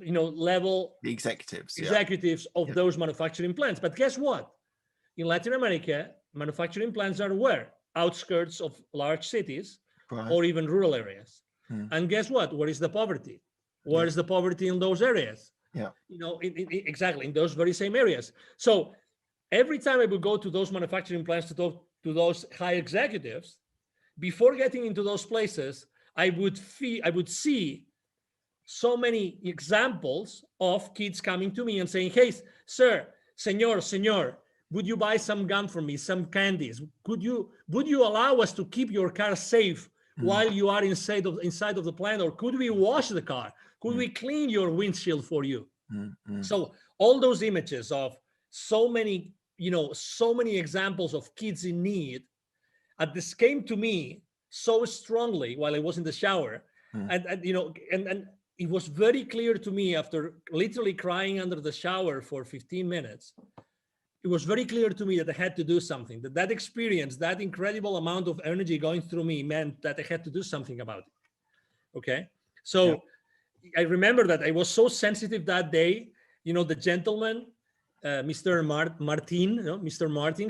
level The executives of those manufacturing plants. But guess what? In Latin America, manufacturing plants are where? Outskirts of large cities or even rural areas. And guess what? Where is the poverty? Where is the poverty in those areas? Yeah. Exactly in those very same areas. So every time I would go to those manufacturing plants to talk to those high executives, before getting into those places, I would see so many examples of kids coming to me and saying, "Hey, sir, senor, would you buy some gum for me, some candies? Would you allow us to keep your car safe while you are inside of the plant? Or could we wash the car? Could we clean your windshield for you?" So all those images of so many examples of kids in need, this came to me so strongly while I was in the shower. And it was very clear to me after literally crying under the shower for 15 minutes. It was very clear to me that I had to do something, that experience, that incredible amount of energy going through me meant that I had to do something about it. Okay. So I remember that I was so sensitive that day. The gentleman, Mr. Martin, Mr. Martin,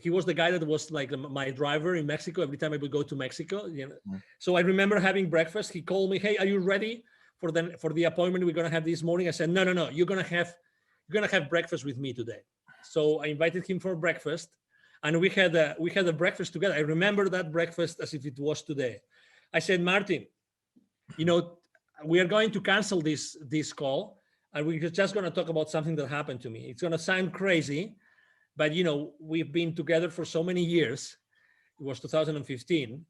he was the guy that was like my driver in Mexico every time I would go to Mexico. So I remember having breakfast. He called me, "Hey, are you ready for the appointment we're gonna have this morning?" I said, No. You're gonna have breakfast with me today. So I invited him for breakfast, and we had a breakfast together. I remember that breakfast as if it was today. I said, "Martin, we are going to cancel this call, and we're just going to talk about something that happened to me. It's going to sound crazy, but we've been together for so many years." It was 2015.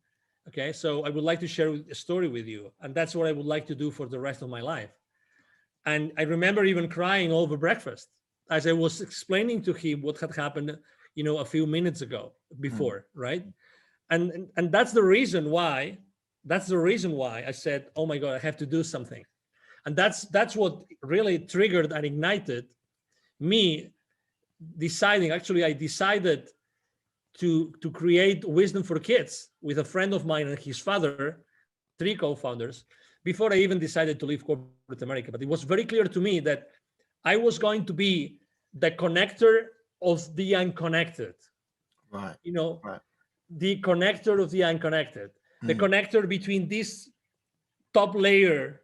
Okay, so I would like to share a story with you, and that's what I would like to do for the rest of my life. And I remember even crying over breakfast as I was explaining to him what had happened, a few minutes ago before, right? And that's the reason why. That's the reason why I said, "Oh my God, I have to do something." And that's what really triggered and ignited me deciding. Actually, I decided to create Wisdom for Kids with a friend of mine and his father, three co-founders, before I even decided to leave corporate America. But it was very clear to me that I was going to be the connector of the unconnected. Right. Right. The connector of the unconnected, the connector between this top layer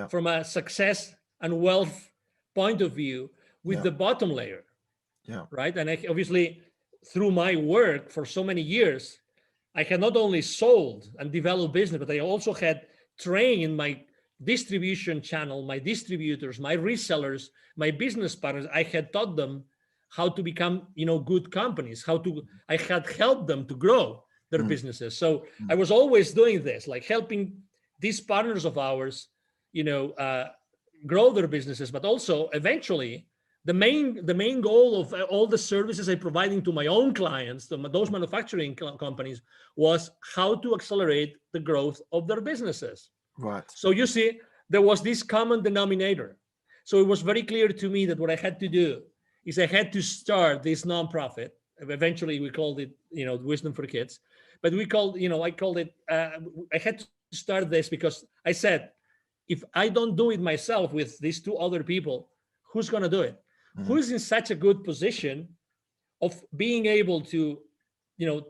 from a success and wealth point of view with the bottom layer. Right. And obviously, through my work for so many years, I had not only sold and developed business, but I also had trained my distribution channel, my distributors, my resellers, my business partners. I had taught them how to become, good companies, I had helped them to grow their businesses. So I was always doing this, like helping these partners of ours, grow their businesses, but also eventually the main goal of all the services I'm providing to my own clients, to those manufacturing companies, was how to accelerate the growth of their businesses. Right. So you see, there was this common denominator. So it was very clear to me that what I had to do is I had to start this nonprofit. Eventually, we called it, Wisdom for Kids. But I called it. I had to start this because I said, if I don't do it myself with these two other people, who's going to do it? Who's in such a good position of being able to,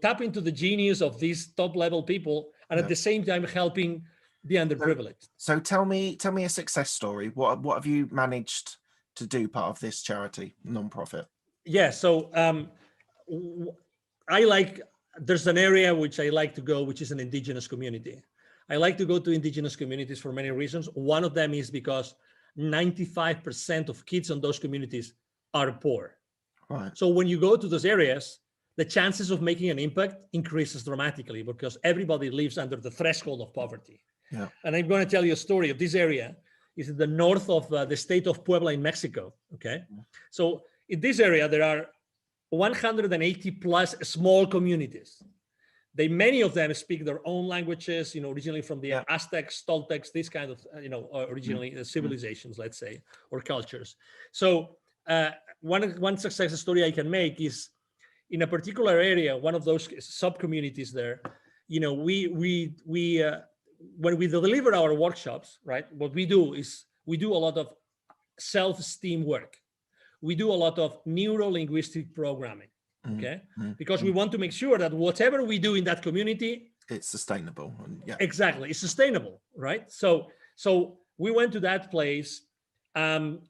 tap into the genius of these top level people and at the same time helping the underprivileged? So tell me a success story. What have you managed to do part of this charity nonprofit? Yeah. So there's an area which I like to go, which is an indigenous community. I like to go to indigenous communities for many reasons. One of them is because 95% of kids in those communities are poor. Right. So when you go to those areas, the chances of making an impact increases dramatically because everybody lives under the threshold of poverty. Yeah. And I'm going to tell you a story of this area. It's in the north of the state of Puebla in Mexico. Okay. So in this area, there are 180 plus small communities. Many of them speak their own languages, originally from the Aztecs, Toltecs, this kind of, originally civilizations, let's say, or cultures. So one success story I can make is in a particular area, one of those sub-communities there, when we deliver our workshops, right, what we do is we do a lot of self-esteem work. We do a lot of neuro-linguistic programming, okay? Because we want to make sure that whatever we do in that community, it's sustainable. Exactly, it's sustainable, right? So we went to that place, and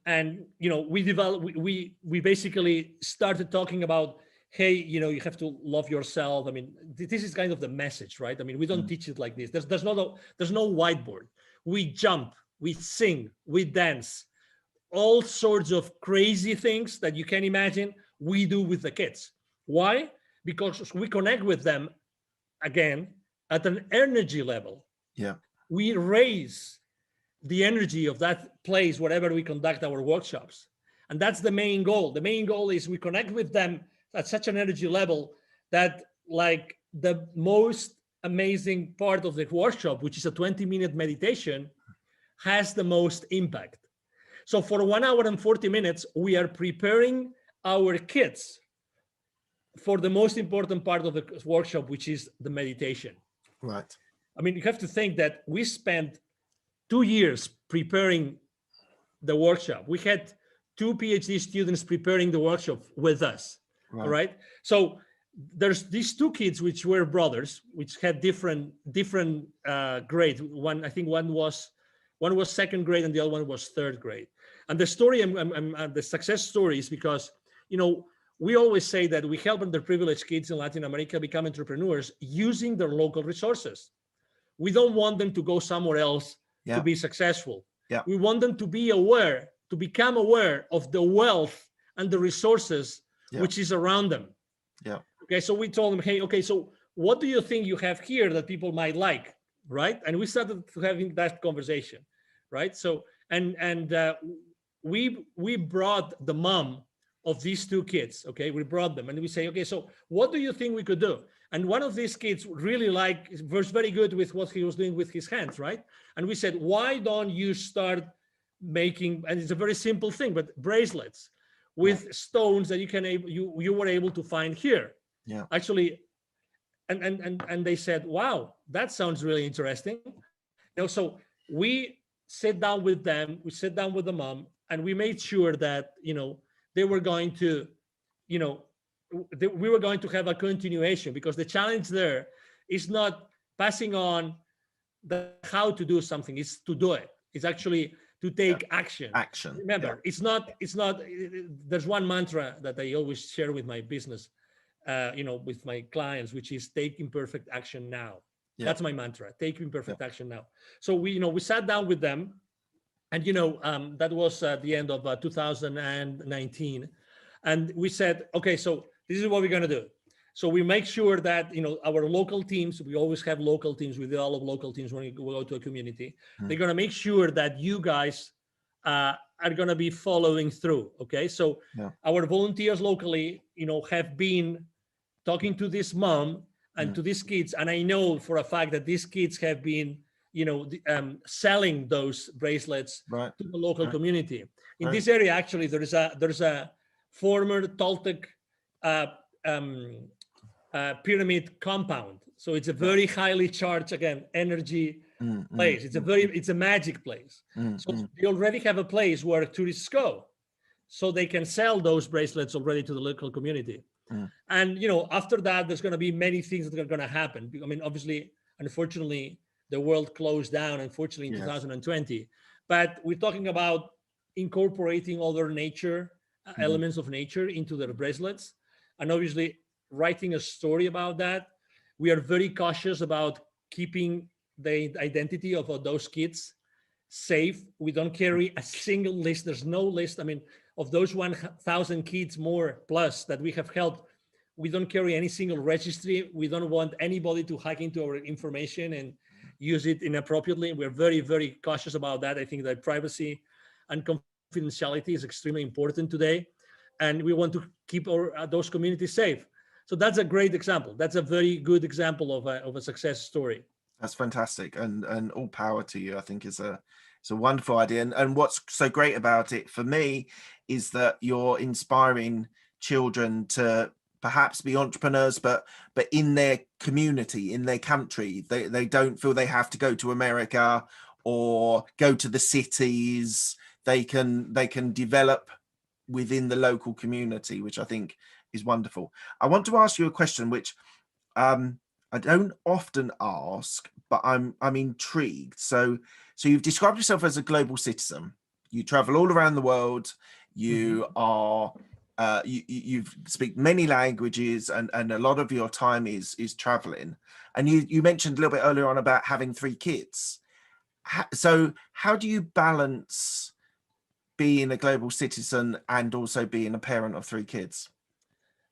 we basically started talking about, hey, you have to love yourself. I mean, this is kind of the message, right? I mean, we don't teach it like this. There's no whiteboard. We jump, we sing, we dance, all sorts of crazy things that you can imagine we do with the kids. Why? Because we connect with them, again, at an energy level. Yeah. We raise the energy of that place wherever we conduct our workshops. And that's the main goal. The main goal is we connect with them at such an energy level that, like, the most amazing part of the workshop, which is a 20-minute meditation, has the most impact. So for 1 hour and 40 minutes, we are preparing our kids for the most important part of the workshop, which is the meditation. Right. I mean, you have to think that we spent 2 years preparing the workshop. We had 2 PhD students preparing the workshop with us. Right. All right. So there's these 2 kids, which were brothers, which had different grades. One was second grade and the other one was third grade. And the story, the success story is because, we always say that we help underprivileged kids in Latin America become entrepreneurs using their local resources. We don't want them to go somewhere else to be successful. Yeah. We want them to become aware of the wealth and the resources which is around them. Yeah. Okay, so we told them, hey, okay, so what do you think you have here that people might like, right? And we started having that conversation, right? So we brought the mom of these two kids. Okay, we brought them and we say, okay, so what do you think we could do? And one of these kids really was very good with what he was doing with his hands, right? And we said, why don't you start making, and it's a very simple thing, but bracelets with stones that you were able to find here. Yeah. Actually, and they said, wow, that sounds really interesting. So we sat down with them, we sat down with the mom, and we made sure that they were going to, we were going to have a continuation, because the challenge there is not passing on the how to do something, it's to do it. It's actually to take action. Remember, it's not. There's one mantra that I always share with my business, with my clients, which is take imperfect action now. Yeah. That's my mantra. Take imperfect action now. So we sat down with them, and that was at the end of 2019, and we said, okay, so this is what we're gonna do. So we make sure that our local teams. We always have local teams. We do all of local teams when we go to a community. They're gonna make sure that you guys are gonna be following through. Okay, so our volunteers locally, have been talking to this mom and to these kids, and I know for a fact that these kids have been, selling those bracelets to the local community. In this area, actually, there's a former Toltec pyramid compound. So it's a very highly charged, again, energy place. It's a magic place. So they already have a place where tourists go, so they can sell those bracelets already to the local community. And after that, there's going to be many things that are going to happen. I mean, obviously, unfortunately, the world closed down, unfortunately, in 2020. But we're talking about incorporating other nature elements of nature into their bracelets, and obviously writing a story about that. We are very cautious about keeping the identity of those kids safe. We don't carry a single list. There's no list. I mean, of those 1,000 kids more plus that we have helped, we don't carry any single registry. We don't want anybody to hack into our information and use it inappropriately. We're very, very cautious about that. I think that privacy and confidentiality is extremely important today, and we want to keep those communities safe. So that's a great example. That's a very good example of a success story. That's fantastic, and all power to you. I think it's a wonderful idea. And what's so great about it for me is that you're inspiring children to perhaps be entrepreneurs, but in their community, in their country. They don't feel they have to go to America or go to the cities. They can develop within the local community, which I think is wonderful. I want to ask you a question which I don't often ask, but I'm intrigued. So you've described yourself as a global citizen. You travel all around the world. You are you speak many languages, and a lot of your time is traveling. And you mentioned a little bit earlier on about having 3 kids. So how do you balance being a global citizen and also being a parent of 3 kids?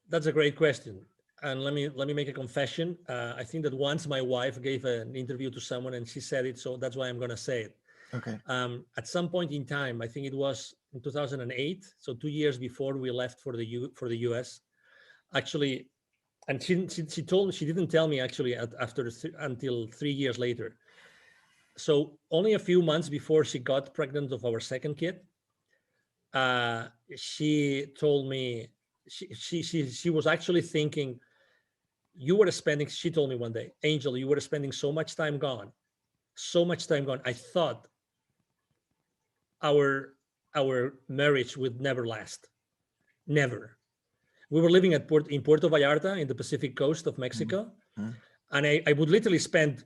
That's a great question. And let me make a confession. I think that once my wife gave an interview to someone and she said it, so that's why I'm going to say it. Okay. At some point in time, I think it was in 2008, so 2 years before we left for the US, actually, and she didn't tell me actually until 3 years later. So only a few months before she got pregnant of our second kid, she told me she was actually thinking, she told me one day, Angel, you were spending so much time gone. I thought our marriage would never last. Never. We were living in Puerto Vallarta in the Pacific coast of Mexico. And I would literally spend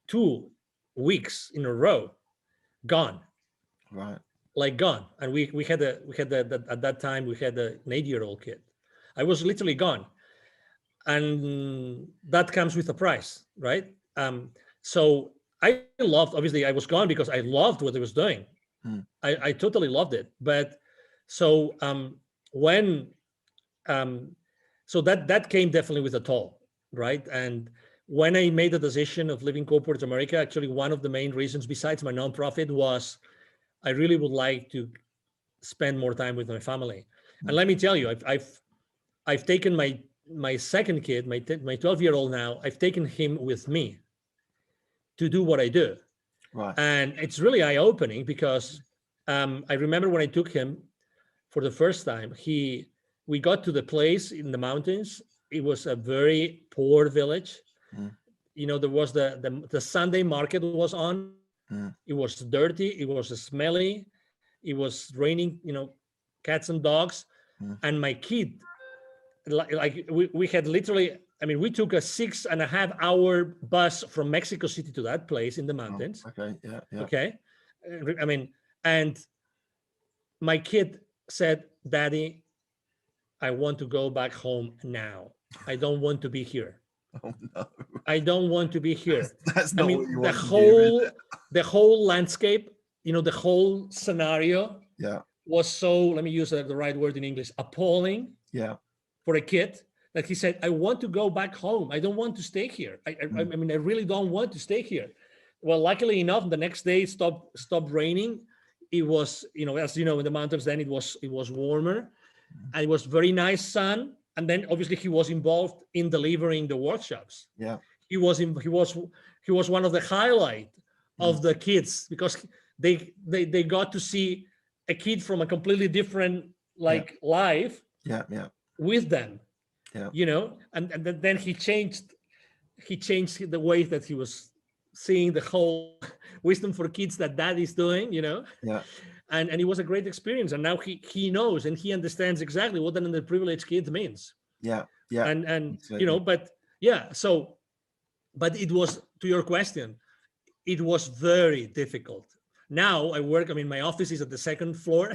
2 weeks in a row gone. Right. Like gone. And we had at that time we had an 8-year-old kid. I was literally gone. And that comes with a price, right? So I loved, obviously I was gone because I loved what I was doing. I totally loved it. But so so that came definitely with a toll. right? And when I made the decision of leaving corporate America, actually one of the main reasons besides my nonprofit was I really would like to spend more time with my family. And let me tell you, I've taken my second kid, my 12-year-old now, I've taken him with me to do what I do. Right. And it's really eye-opening because I remember when I took him for the first time, we got to the place in the mountains. It was a very poor village. Mm. You know, there was the Sunday market was on. Mm. It was dirty. It was smelly. It was raining, you know, cats and dogs. Mm. And my kid, like we had literally, I mean, we took a 6.5-hour bus from Mexico City to that place in the mountains. Oh, okay. Yeah. Yeah. Okay. I mean, and my kid said, Daddy, I want to go back home now. I don't want to be here. Oh no. I don't want to be here. That's I not what mean, you want to hear, is it? the whole landscape, you know, the whole scenario Yeah. was so, let me use the right word in English, appalling Yeah. for a kid that he said, I want to go back home. I don't want to stay here. I mean, I really don't want to stay here. Well, luckily enough, the next day it stopped raining. It was, you know, as you know, in the mountains, then it was warmer and it was very nice sun. And then obviously he was involved in delivering the workshops. Yeah. He was one of the highlight of the kids because they got to see a kid from a completely different life Yeah. Yeah. with them. Yeah. You know, and then he changed the way that he was seeing the whole wisdom for kids that dad is doing, you know. Yeah. And it was a great experience. And now he knows and he understands exactly what an underprivileged kid means. Yeah. Yeah. And Absolutely. you know, but yeah, so but it was, to your question, it was very difficult. Now I work, I mean, my office is at the second floor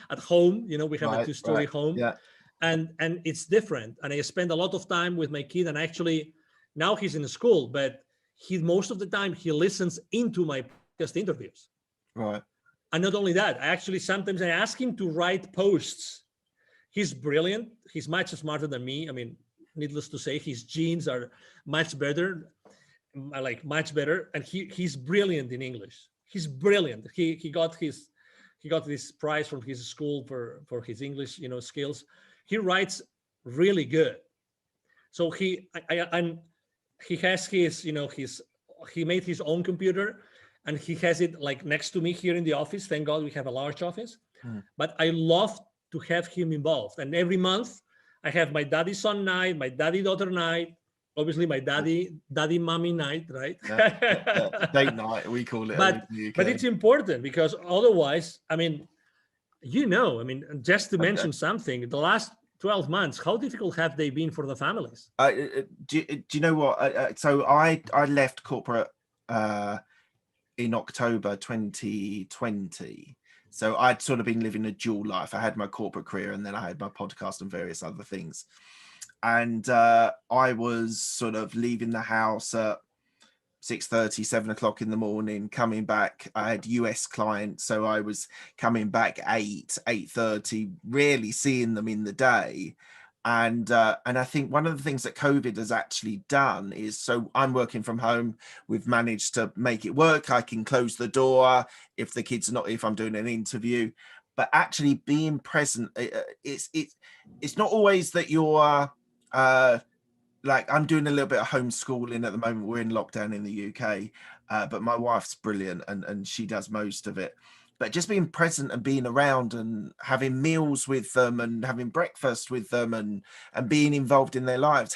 at home, you know, we have a 2-story home. Yeah. And it's different. And I spend a lot of time with my kid, and actually now he's in school, but most of the time he listens into my podcast interviews. Right. And not only that, sometimes I ask him to write posts. He's brilliant. He's much smarter than me. I mean, needless to say, his genes are much better, much better. And he's brilliant in English. He's brilliant. He got this prize from his school for his English, you know, skills. He writes really good. So he has his, you know, he made his own computer and he has it like next to me here in the office. Thank God we have a large office. But I love to have him involved. And every month I have my daddy son night, my daddy daughter night, obviously my daddy mommy night, right? Yeah. Date night, we call it. But it's important because otherwise, I mean, you know, I mean, just to mention something, the last 12 months, how difficult have they been for the families? Do you know what? So I left corporate in October 2020. So I'd sort of been living a dual life. I had my corporate career and then I had my podcast and various other things. And I was sort of leaving the house at 6:30, 7 o'clock in the morning, coming back. I had US clients, so I was coming back 8:30, rarely seeing them in the day. And I think one of the things that COVID has actually done is, so I'm working from home. We've managed to make it work. I can close the door if the kids are not, if I'm doing an interview, but actually being present. It's not always that you're like, I'm doing a little bit of homeschooling at the moment. We're in lockdown in the UK, but my wife's brilliant and she does most of it. But just being present and being around and having meals with them and having breakfast with them and being involved in their lives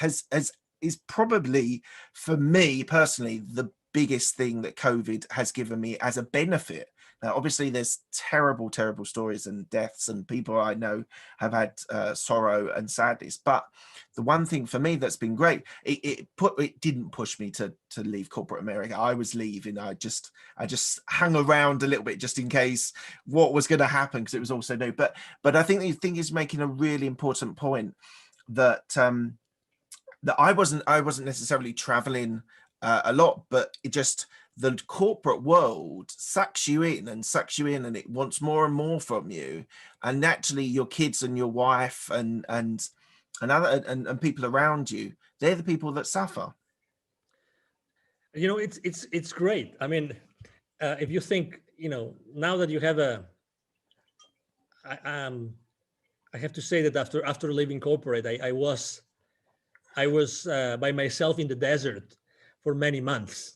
is probably, for me personally, the biggest thing that COVID has given me as a benefit. Now, obviously, there's terrible, terrible stories and deaths, and people I know have had sorrow and sadness. But the one thing for me that's been great, it didn't push me to leave corporate America. I was leaving. I just hung around a little bit just in case what was going to happen, because it was also new. But I think the thing is making a really important point that that I wasn't necessarily traveling a lot, but it just, the corporate world sucks you in and it wants more and more from you, and naturally your kids and your wife and other and people around you, They're the people that suffer. It's great. I mean, if you think, now that you have I have to say that after leaving corporate, I was by myself in the desert for many months.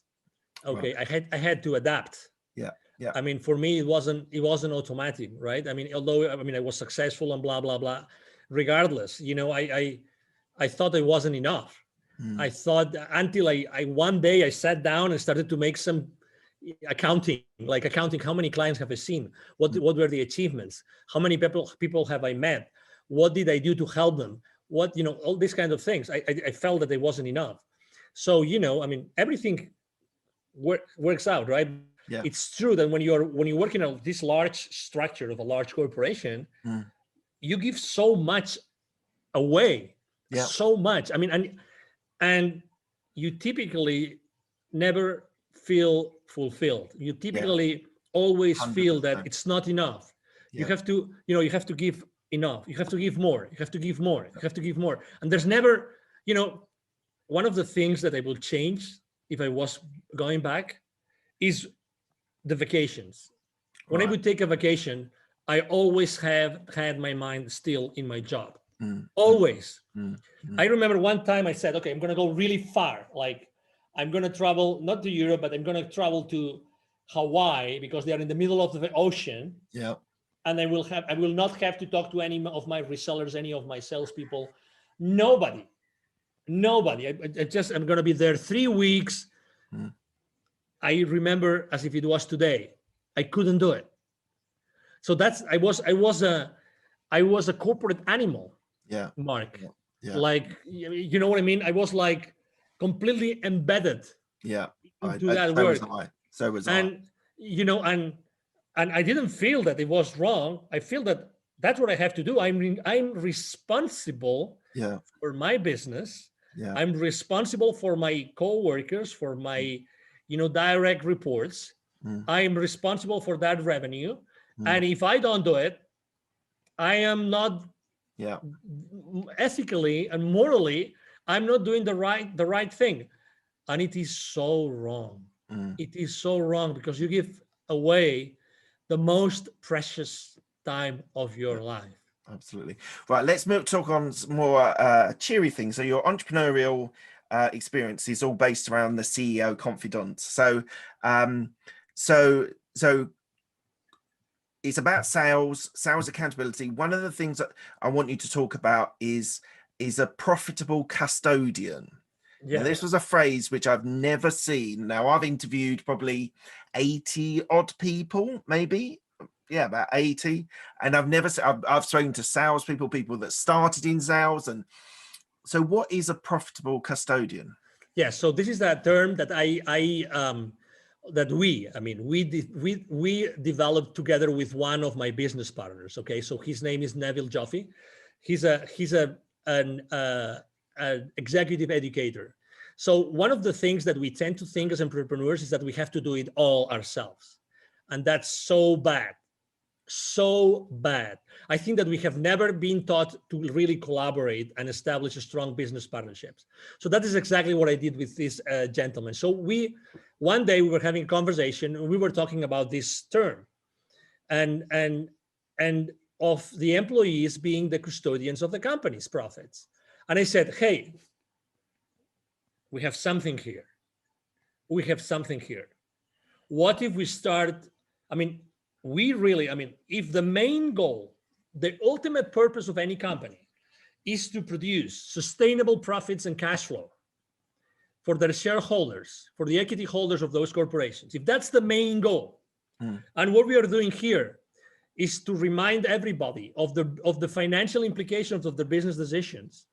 Okay, Right. I had to adapt. Yeah. Yeah. I mean, for me, it wasn't automatic, right? I mean, although I was successful and blah blah blah, regardless, I thought it wasn't enough. I thought until I one day I sat down and started to make some accounting. How many clients have I seen? What were the achievements? How many people have I met? What did I do to help them? What, all these kind of things. I felt that it wasn't enough. So, I mean, everything works out, right? Yeah. It's true that when you work in this large structure of a large corporation, you give so much away, Yeah. so much. I mean, and you typically never feel fulfilled. You typically always feel that 100%. it's not enough. You Yeah. have to, you have to give enough. You have to give more. You have to give more. You have to give more. And there's never, one of the things that I will change if I was going back is the vacations. When I Right. would take a vacation, I always have had my mind still in my job. Mm. Always. Mm. I remember one time I said, okay, I'm going to go really far. Like I'm going to travel, not to Europe, but I'm going to travel to Hawaii because they are in the middle of the ocean. Yeah. And I will not have to talk to any of my resellers, any of my salespeople, nobody. I'm going to be there 3 weeks. I remember as if it was today. I couldn't do it. So I was a corporate animal. Yeah. Mark. Yeah. Like, you know what I mean? I was like completely embedded Yeah. into that work. So was I. And, and I didn't feel that it was wrong. I feel that that's what I have to do. I'm responsible for my business. Yeah. I'm responsible for my coworkers, for my, direct reports. I'm responsible for that revenue. And if I don't do it, I am not ethically and morally, I'm not doing the right thing. And it is so wrong. It is so wrong because you give away the most precious time of your life. Absolutely. Right. Let's talk on some more cheery things. So your entrepreneurial experience is all based around the CEO Confidant. So, so it's about sales accountability. One of the things that I want you to talk about is a profitable custodian. Yeah. Now, this was a phrase which I've never seen. Now, I've interviewed probably 80 odd people, maybe. Yeah, about 80. And I've spoken to salespeople, people that started in sales. And so what is a profitable custodian? Yeah, so this is that term that we developed together with one of my business partners. Okay, so his name is Neville Joffe. He's an executive educator. So one of the things that we tend to think as entrepreneurs is that we have to do it all ourselves, and that's so bad. So bad. I think that we have never been taught to really collaborate and establish strong business partnerships. So that is exactly what I did with this gentleman. So one day we were having a conversation and we were talking about this term and of the employees being the custodians of the company's profits. And I said, hey, we have something here. What if we start, if the main goal, the ultimate purpose of any company is to produce sustainable profits and cash flow for their shareholders, for the equity holders of those corporations, if that's the main goal, and what we are doing here is to remind everybody of the financial implications of the business decisions,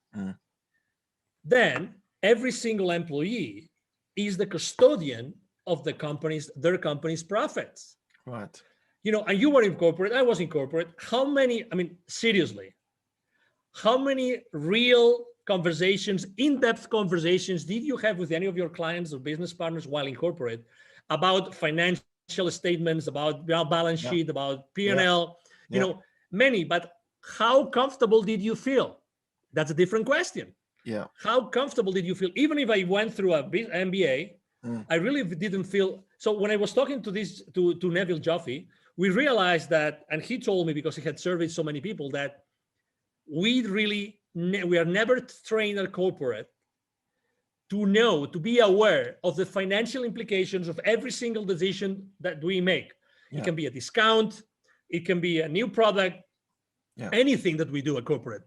then every single employee is the custodian of their company's profits. Right. And you were in corporate, I was in corporate. Seriously, how many real conversations, in-depth conversations did you have with any of your clients or business partners while in corporate about financial statements, about balance sheet, about P&L, many, but how comfortable did you feel? That's a different question. Yeah. How comfortable did you feel? Even if I went through a MBA, I really didn't feel. So when I was talking to Neville Joffe, we realized that, and he told me, because he had surveyed so many people, that we are never trained at corporate to be aware of the financial implications of every single decision that we make. Yeah. It can be a discount, it can be a new product, anything that we do at corporate,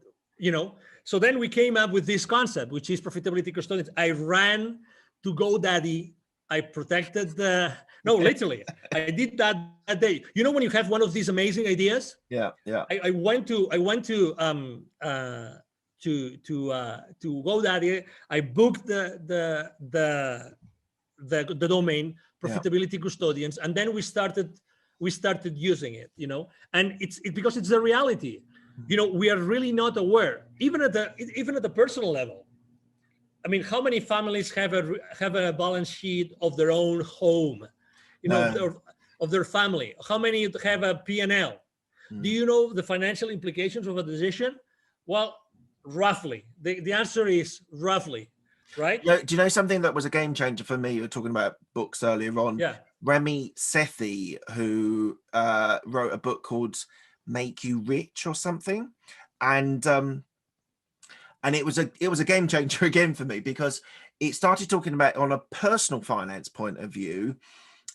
So then we came up with this concept, which is profitability custodians. I ran to GoDaddy. I protected literally, I did that day. When you have one of these amazing ideas. Yeah. I went to GoDaddy. I booked the domain profitability custodians, and then we started using it. And it's because it's the reality. We are really not aware, even at the personal level. I mean, how many families have a balance sheet of their own home, of their family? How many have a P&L? Do you know the financial implications of a decision? Well, roughly. The answer is roughly, right? Yeah. Do you know something that was a game changer for me? You were talking about books earlier on. Yeah. Remy Sethi, who wrote a book called Make You Rich or something, and it was a game changer again for me, because it started talking about, on a personal finance point of view,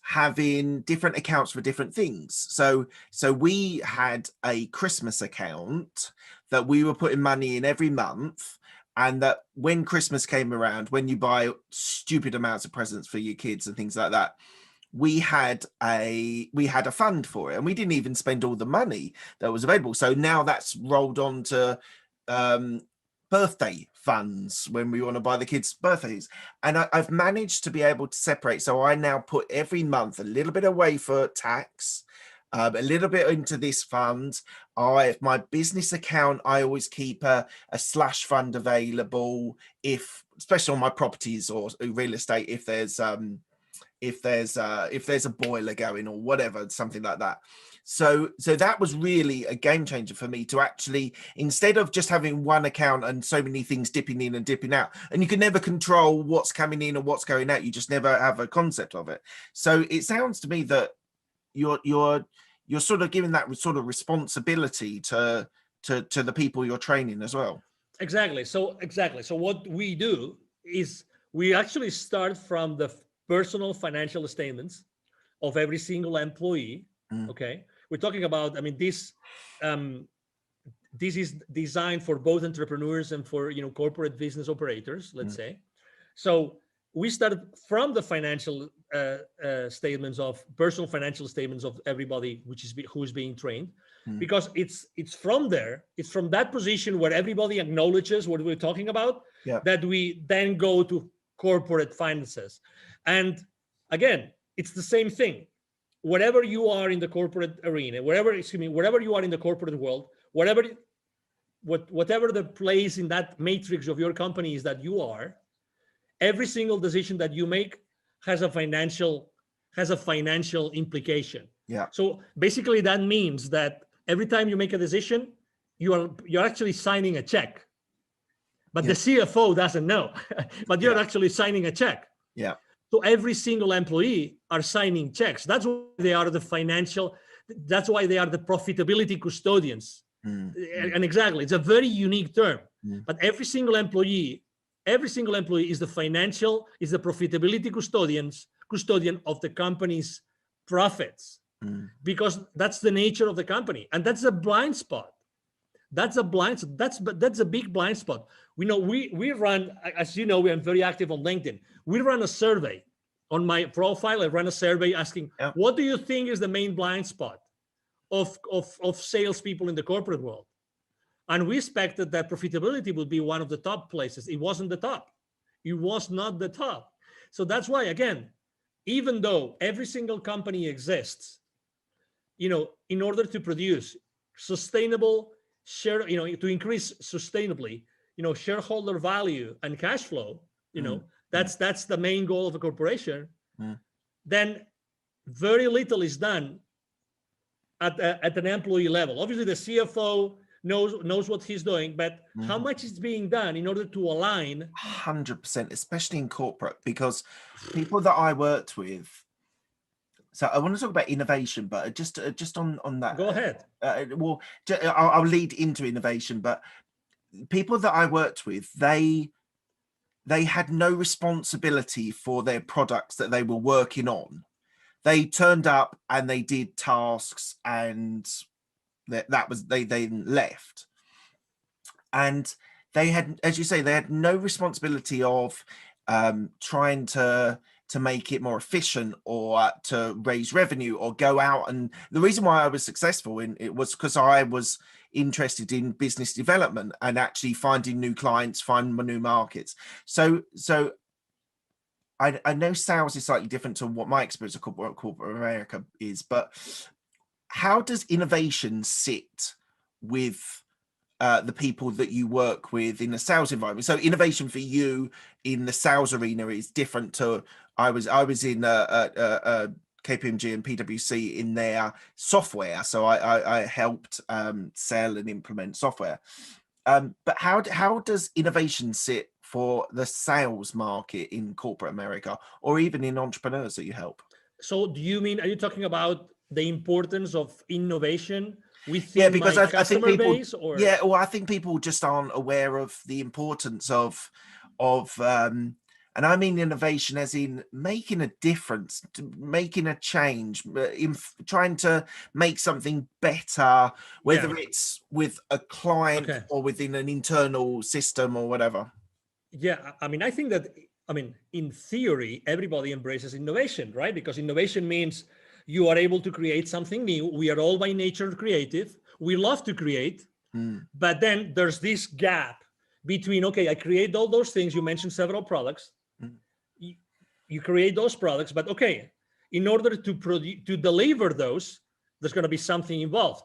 having different accounts for different things. So we had a Christmas account that we were putting money in every month, and that when Christmas came around, when you buy stupid amounts of presents for your kids and things like that, we had a fund for it, and we didn't even spend all the money that was available. So now that's rolled on to birthday funds when we want to buy the kids birthdays, and I've managed to be able to separate. So I now put every month a little bit away for tax, a little bit into this fund. My business account, I always keep a slash fund available, especially on my properties or real estate, if there's a boiler going or whatever, something like that. So that was really a game changer for me, to actually, instead of just having one account and so many things dipping in and dipping out, and you can never control what's coming in and what's going out, you just never have a concept of it. So it sounds to me that you're sort of giving that sort of responsibility to the people you're training as well. Exactly. So what we do is we actually start from the personal financial statements of every single employee. Okay, we're talking about, I mean, this is designed for both entrepreneurs and for corporate business operators, let's say. So we started from the financial statements, of personal financial statements of everybody who is being trained, because it's from there, it's from that position where everybody acknowledges what we're talking about, that we then go to corporate finances. And again, it's the same thing. Wherever you are in the corporate arena, wherever you are in the corporate world, whatever the place in that matrix of your company is that you are, every single decision that you make has a financial implication. Yeah. So basically that means that every time you make a decision, you're actually signing a check. But the CFO doesn't know, but you're actually signing a check. Yeah. So every single employee are signing checks. That's why they are the profitability custodians. And exactly, it's a very unique term. But every single employee is the profitability custodian of the company's profits, because that's the nature of the company. And that's a blind spot. That's a big blind spot. We run, as you know, we are very active on LinkedIn. We run a survey on my profile. I run a survey asking, what do you think is the main blind spot of salespeople in the corporate world? And we expected that profitability would be one of the top places. It wasn't the top. It was not the top. So that's why, again, even though every single company exists, in order to produce sustainable to increase sustainably, shareholder value and cash flow, that's the main goal of a corporation, then very little is done at an employee level. Obviously, the CFO knows what he's doing, but how much is being done in order to align? 100%, especially in corporate, because people that I worked with. So I want to talk about innovation, but just on that. Go ahead. Well, I'll lead into innovation, but people that I worked with, they had no responsibility for their products that they were working on. They turned up and they did tasks, and that was they then left. And they had, as you say, they had no responsibility of trying to make it more efficient or to raise revenue or go out. And the reason why I was successful in it was because I was interested in business development and actually finding new clients, finding new markets. So I know sales is slightly different to what my experience of corporate America is, but how does innovation sit with the people that you work with in the sales environment? So innovation for you in the sales arena is different to I was in KPMG and PwC in their software, so I helped sell and implement software. But how does innovation sit for the sales market in corporate America, or even in entrepreneurs that you help? So are you talking about the importance of innovation within because my I think people, base? Or well, I think people just aren't aware of the importance of and I mean innovation as in making a difference, making a change, in trying to make something better, whether it's with a client or within an internal system or whatever. Yeah, I mean, I think that, in theory, everybody embraces innovation, right? Because innovation means you are able to create something new. We are all by nature creative. We love to create, but then there's this gap between, okay, I create all those things. You mentioned several products. You create those products, but okay, in order to deliver those, there's going to be something involved.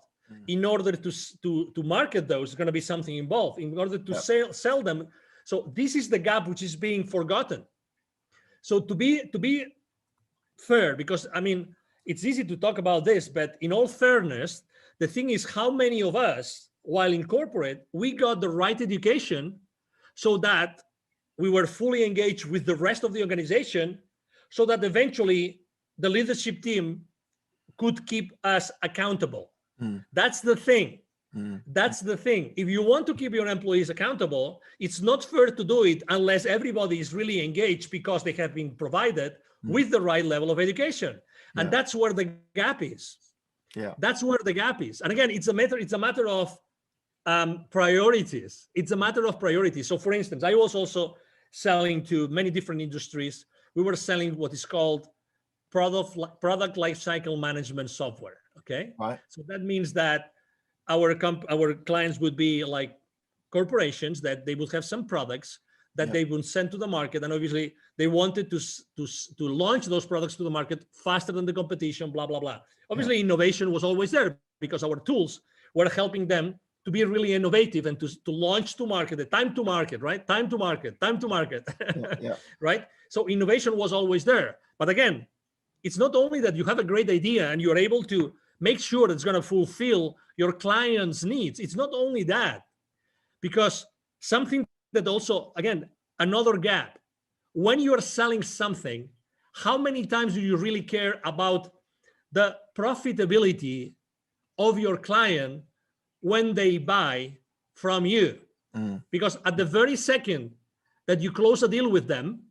In order to market those, there's going to be something involved. In order to sell them. So this is the gap which is being forgotten. So to be fair, because it's easy to talk about this, but in all fairness, the thing is, how many of us, while in corporate, we got the right education so that we were fully engaged with the rest of the organization, so that eventually the leadership team could keep us accountable. That's the thing. That's the thing. If you want to keep your employees accountable, it's not fair to do it unless everybody is really engaged because they have been provided with the right level of education. And that's where the gap is. That's where the gap is. And again, it's a matter of priorities. It's a matter of priorities. So for instance, I was also selling to many different industries. We were selling what is called product lifecycle management software. Okay. Right. So that means that our clients would be like corporations, that they would have some products that they would send to the market, and obviously they wanted to launch those products to the market faster than the competition, blah blah blah. Obviously innovation was always there because our tools were helping them to be really innovative and to launch to market, the time to market, right? Time to market. Right? So innovation was always there. But again, it's not only that you have a great idea and you're able to make sure it's going to fulfill your client's needs. It's not only that, because something that also, again, another gap. When you're selling something, how many times do you really care about the profitability of your client when they buy from you? Because at the very second that you close a deal with them,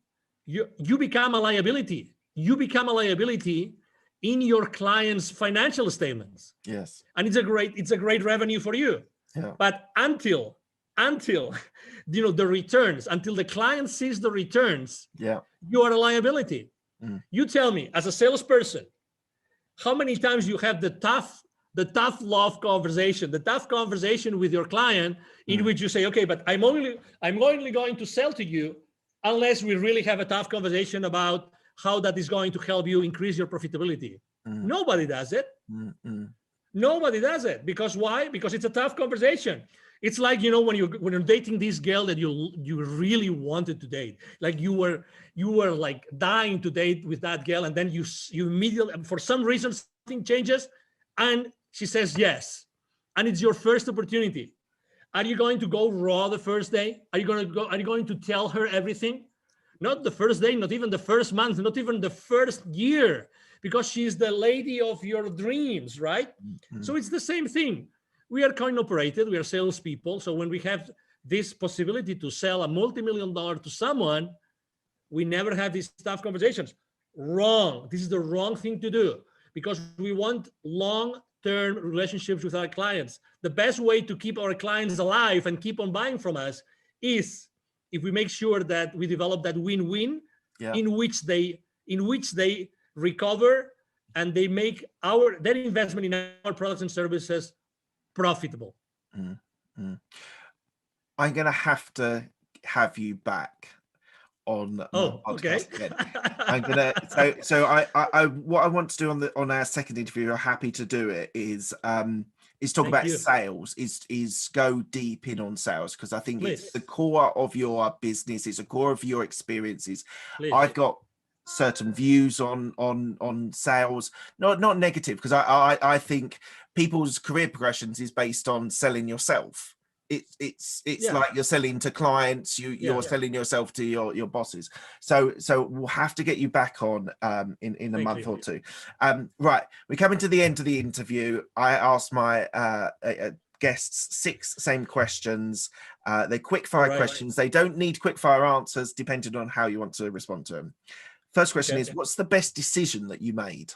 you become a liability. You become a liability in your client's financial statements. Yes. And it's a great revenue for you. Yeah. But until the returns, until the client sees the returns, you are a liability. You tell me, as a salesperson, how many times you have the tough love conversation, the tough conversation with your client, in which you say, okay, but I'm only going to sell to you unless we really have a tough conversation about how that is going to help you increase your profitability. Nobody does it. Nobody does it. Because why? Because it's a tough conversation. It's like, when you're dating this girl that you really wanted to date, like you were like dying to date with that girl, and then you immediately, for some reason, something changes and she says yes, and it's your first opportunity. Are you going to go raw the first day? Are you going to tell her everything? Not the first day, not even the first month, not even the first year, because she's the lady of your dreams, right? Mm-hmm. So it's the same thing. We are coin operated, we are salespeople. So when we have this possibility to sell a multi-million-dollar to someone, we never have these tough conversations. Wrong. This is the wrong thing to do, because we want long-term relationships with our clients. The best way to keep our clients alive and keep on buying from us is if we make sure that we develop that win-win, in which they recover and they make their investment in our products and services profitable. Mm-hmm. I'm going to have you back on my podcast again. I'm gonna so I what I want to do on our second interview, I'm happy to do it, is talk about sales, is go deep in on sales, because I think it's the core of your business, it's a core of your experiences. I've got certain views on sales, not negative, because I think people's career progressions is based on selling yourself. It's like you're selling to clients, you're selling yourself to your bosses. So we'll have to get you back on in a month or two. Right, we're coming to the end of the interview. I asked my guests 6 same questions. They're quick fire questions. They don't need quick fire answers, depending on how you want to respond to them. First question is, what's the best decision that you made?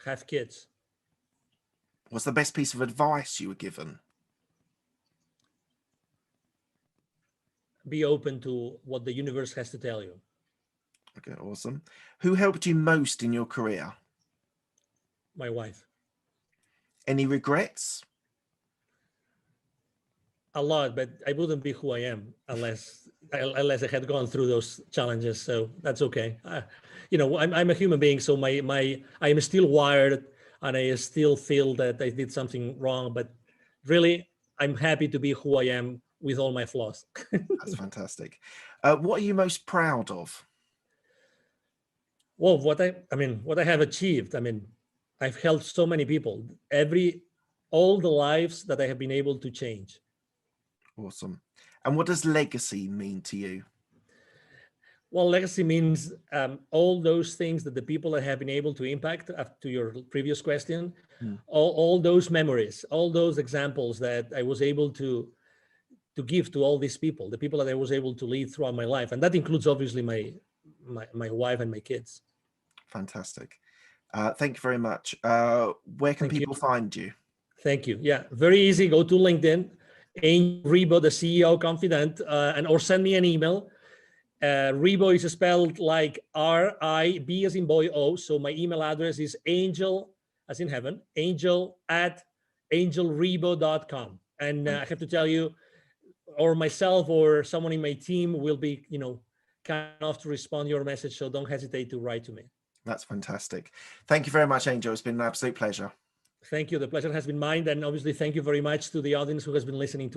Have kids. What's the best piece of advice you were given? Be open to what the universe has to tell you. Okay, awesome. Who helped you most in your career? My wife. Any regrets? A lot, but I wouldn't be who I am unless I had gone through those challenges. So that's okay. I'm a human being, so I am still wired, and I still feel that I did something wrong, but really, I'm happy to be who I am with all my flaws. That's fantastic. What are you most proud of? Well, what I have achieved. I've helped so many people. All the lives that I have been able to change. Awesome. And what does legacy mean to you? Well, legacy means all those things that the people that have been able to impact, to your previous question, all those memories, all those examples that I was able to give to all these people, the people that I was able to lead throughout my life. And that includes obviously my wife and my kids. Fantastic. Thank you very much. Where can people find you? Thank you. Yeah, very easy. Go to LinkedIn, Angel Ribo, the CEO Confidant, or send me an email. Ribo is spelled like R-I-B as in boy O. So my email address is angel, as in heaven, angel@angelribo.com. And I have to tell you, or myself or someone in my team will be, kind enough to respond to your message. So don't hesitate to write to me. That's fantastic. Thank you very much, Angel. It's been an absolute pleasure. Thank you. The pleasure has been mine. And obviously, thank you very much to the audience who has been listening to